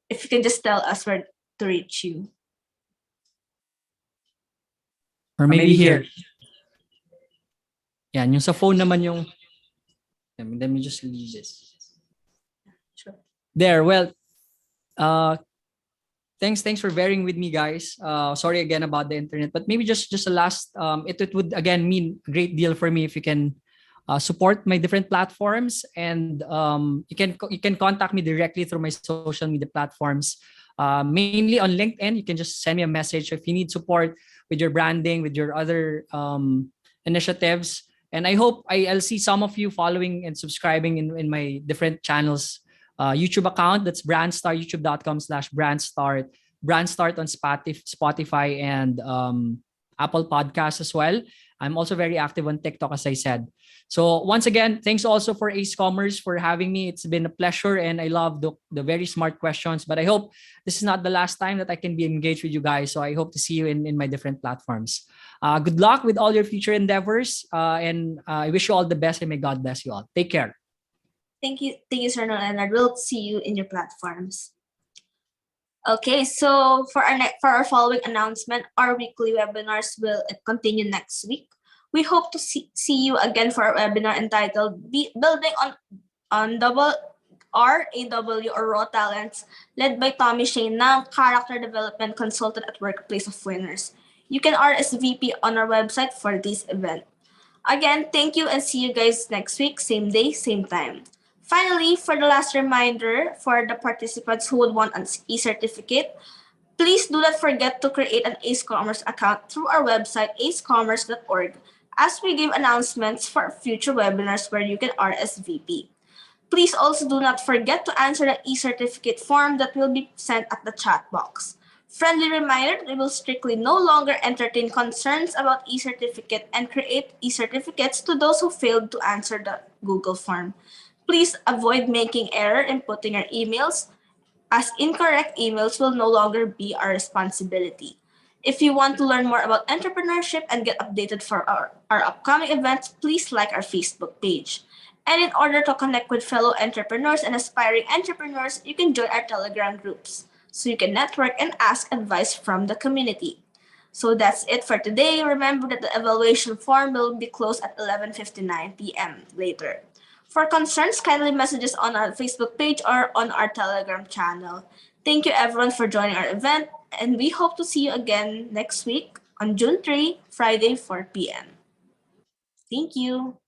if you can just tell us where to reach you. Or maybe here. Yan, yung sa phone naman yung... Let me just leave this. Sure. There, well, thanks for bearing with me, guys. Sorry again about the internet, but maybe just a last, it would again mean a great deal for me if you can support my different platforms, and you can contact me directly through my social media platforms. Mainly on LinkedIn, you can just send me a message if you need support with your branding, with your other initiatives. And I hope I'll see some of you following and subscribing in my different channels. YouTube account, that's Brandstart, youtube.com/Brandstart. Brandstart on Spotify and Apple Podcasts as well. I'm also very active on TikTok, as I said. So once again, thanks also for Ace Commerce for having me. It's been a pleasure, and I love the very smart questions. But I hope this is not the last time that I can be engaged with you guys. So I hope to see you in my different platforms. Good luck with all your future endeavors, and I wish you all the best, and may God bless you all. Take care. Thank you, Sir Leonard. We'll see you in your platforms. Okay, so for our following announcement, our weekly webinars will continue next week. We hope to see you again for our webinar entitled Building on Double RAW or Raw Talents, led by Tommy Shane, now Character Development Consultant at Workplace of Winners. You can RSVP on our website for this event. Again, thank you, and see you guys next week, same day, same time. Finally, for the last reminder for the participants who would want an e-certificate, please do not forget to create an Ace Commerce account through our website, acecommerce.org, as we give announcements for future webinars where you can RSVP. Please also do not forget to answer the e-certificate form that will be sent at the chat box. Friendly reminder that we will strictly no longer entertain concerns about e-certificate and create e-certificates to those who failed to answer the Google form. Please avoid making error in putting your emails, as incorrect emails will no longer be our responsibility. If you want to learn more about entrepreneurship and get updated for our upcoming events, please like our Facebook page. And in order to connect with fellow entrepreneurs and aspiring entrepreneurs, you can join our Telegram groups so you can network and ask advice from the community. So that's it for today. Remember that the evaluation form will be closed at 11:59 p.m. later. For concerns, kindly message us on our Facebook page or on our Telegram channel. Thank you everyone for joining our event, and we hope to see you again next week on June 3, Friday, 4 p.m. Thank you.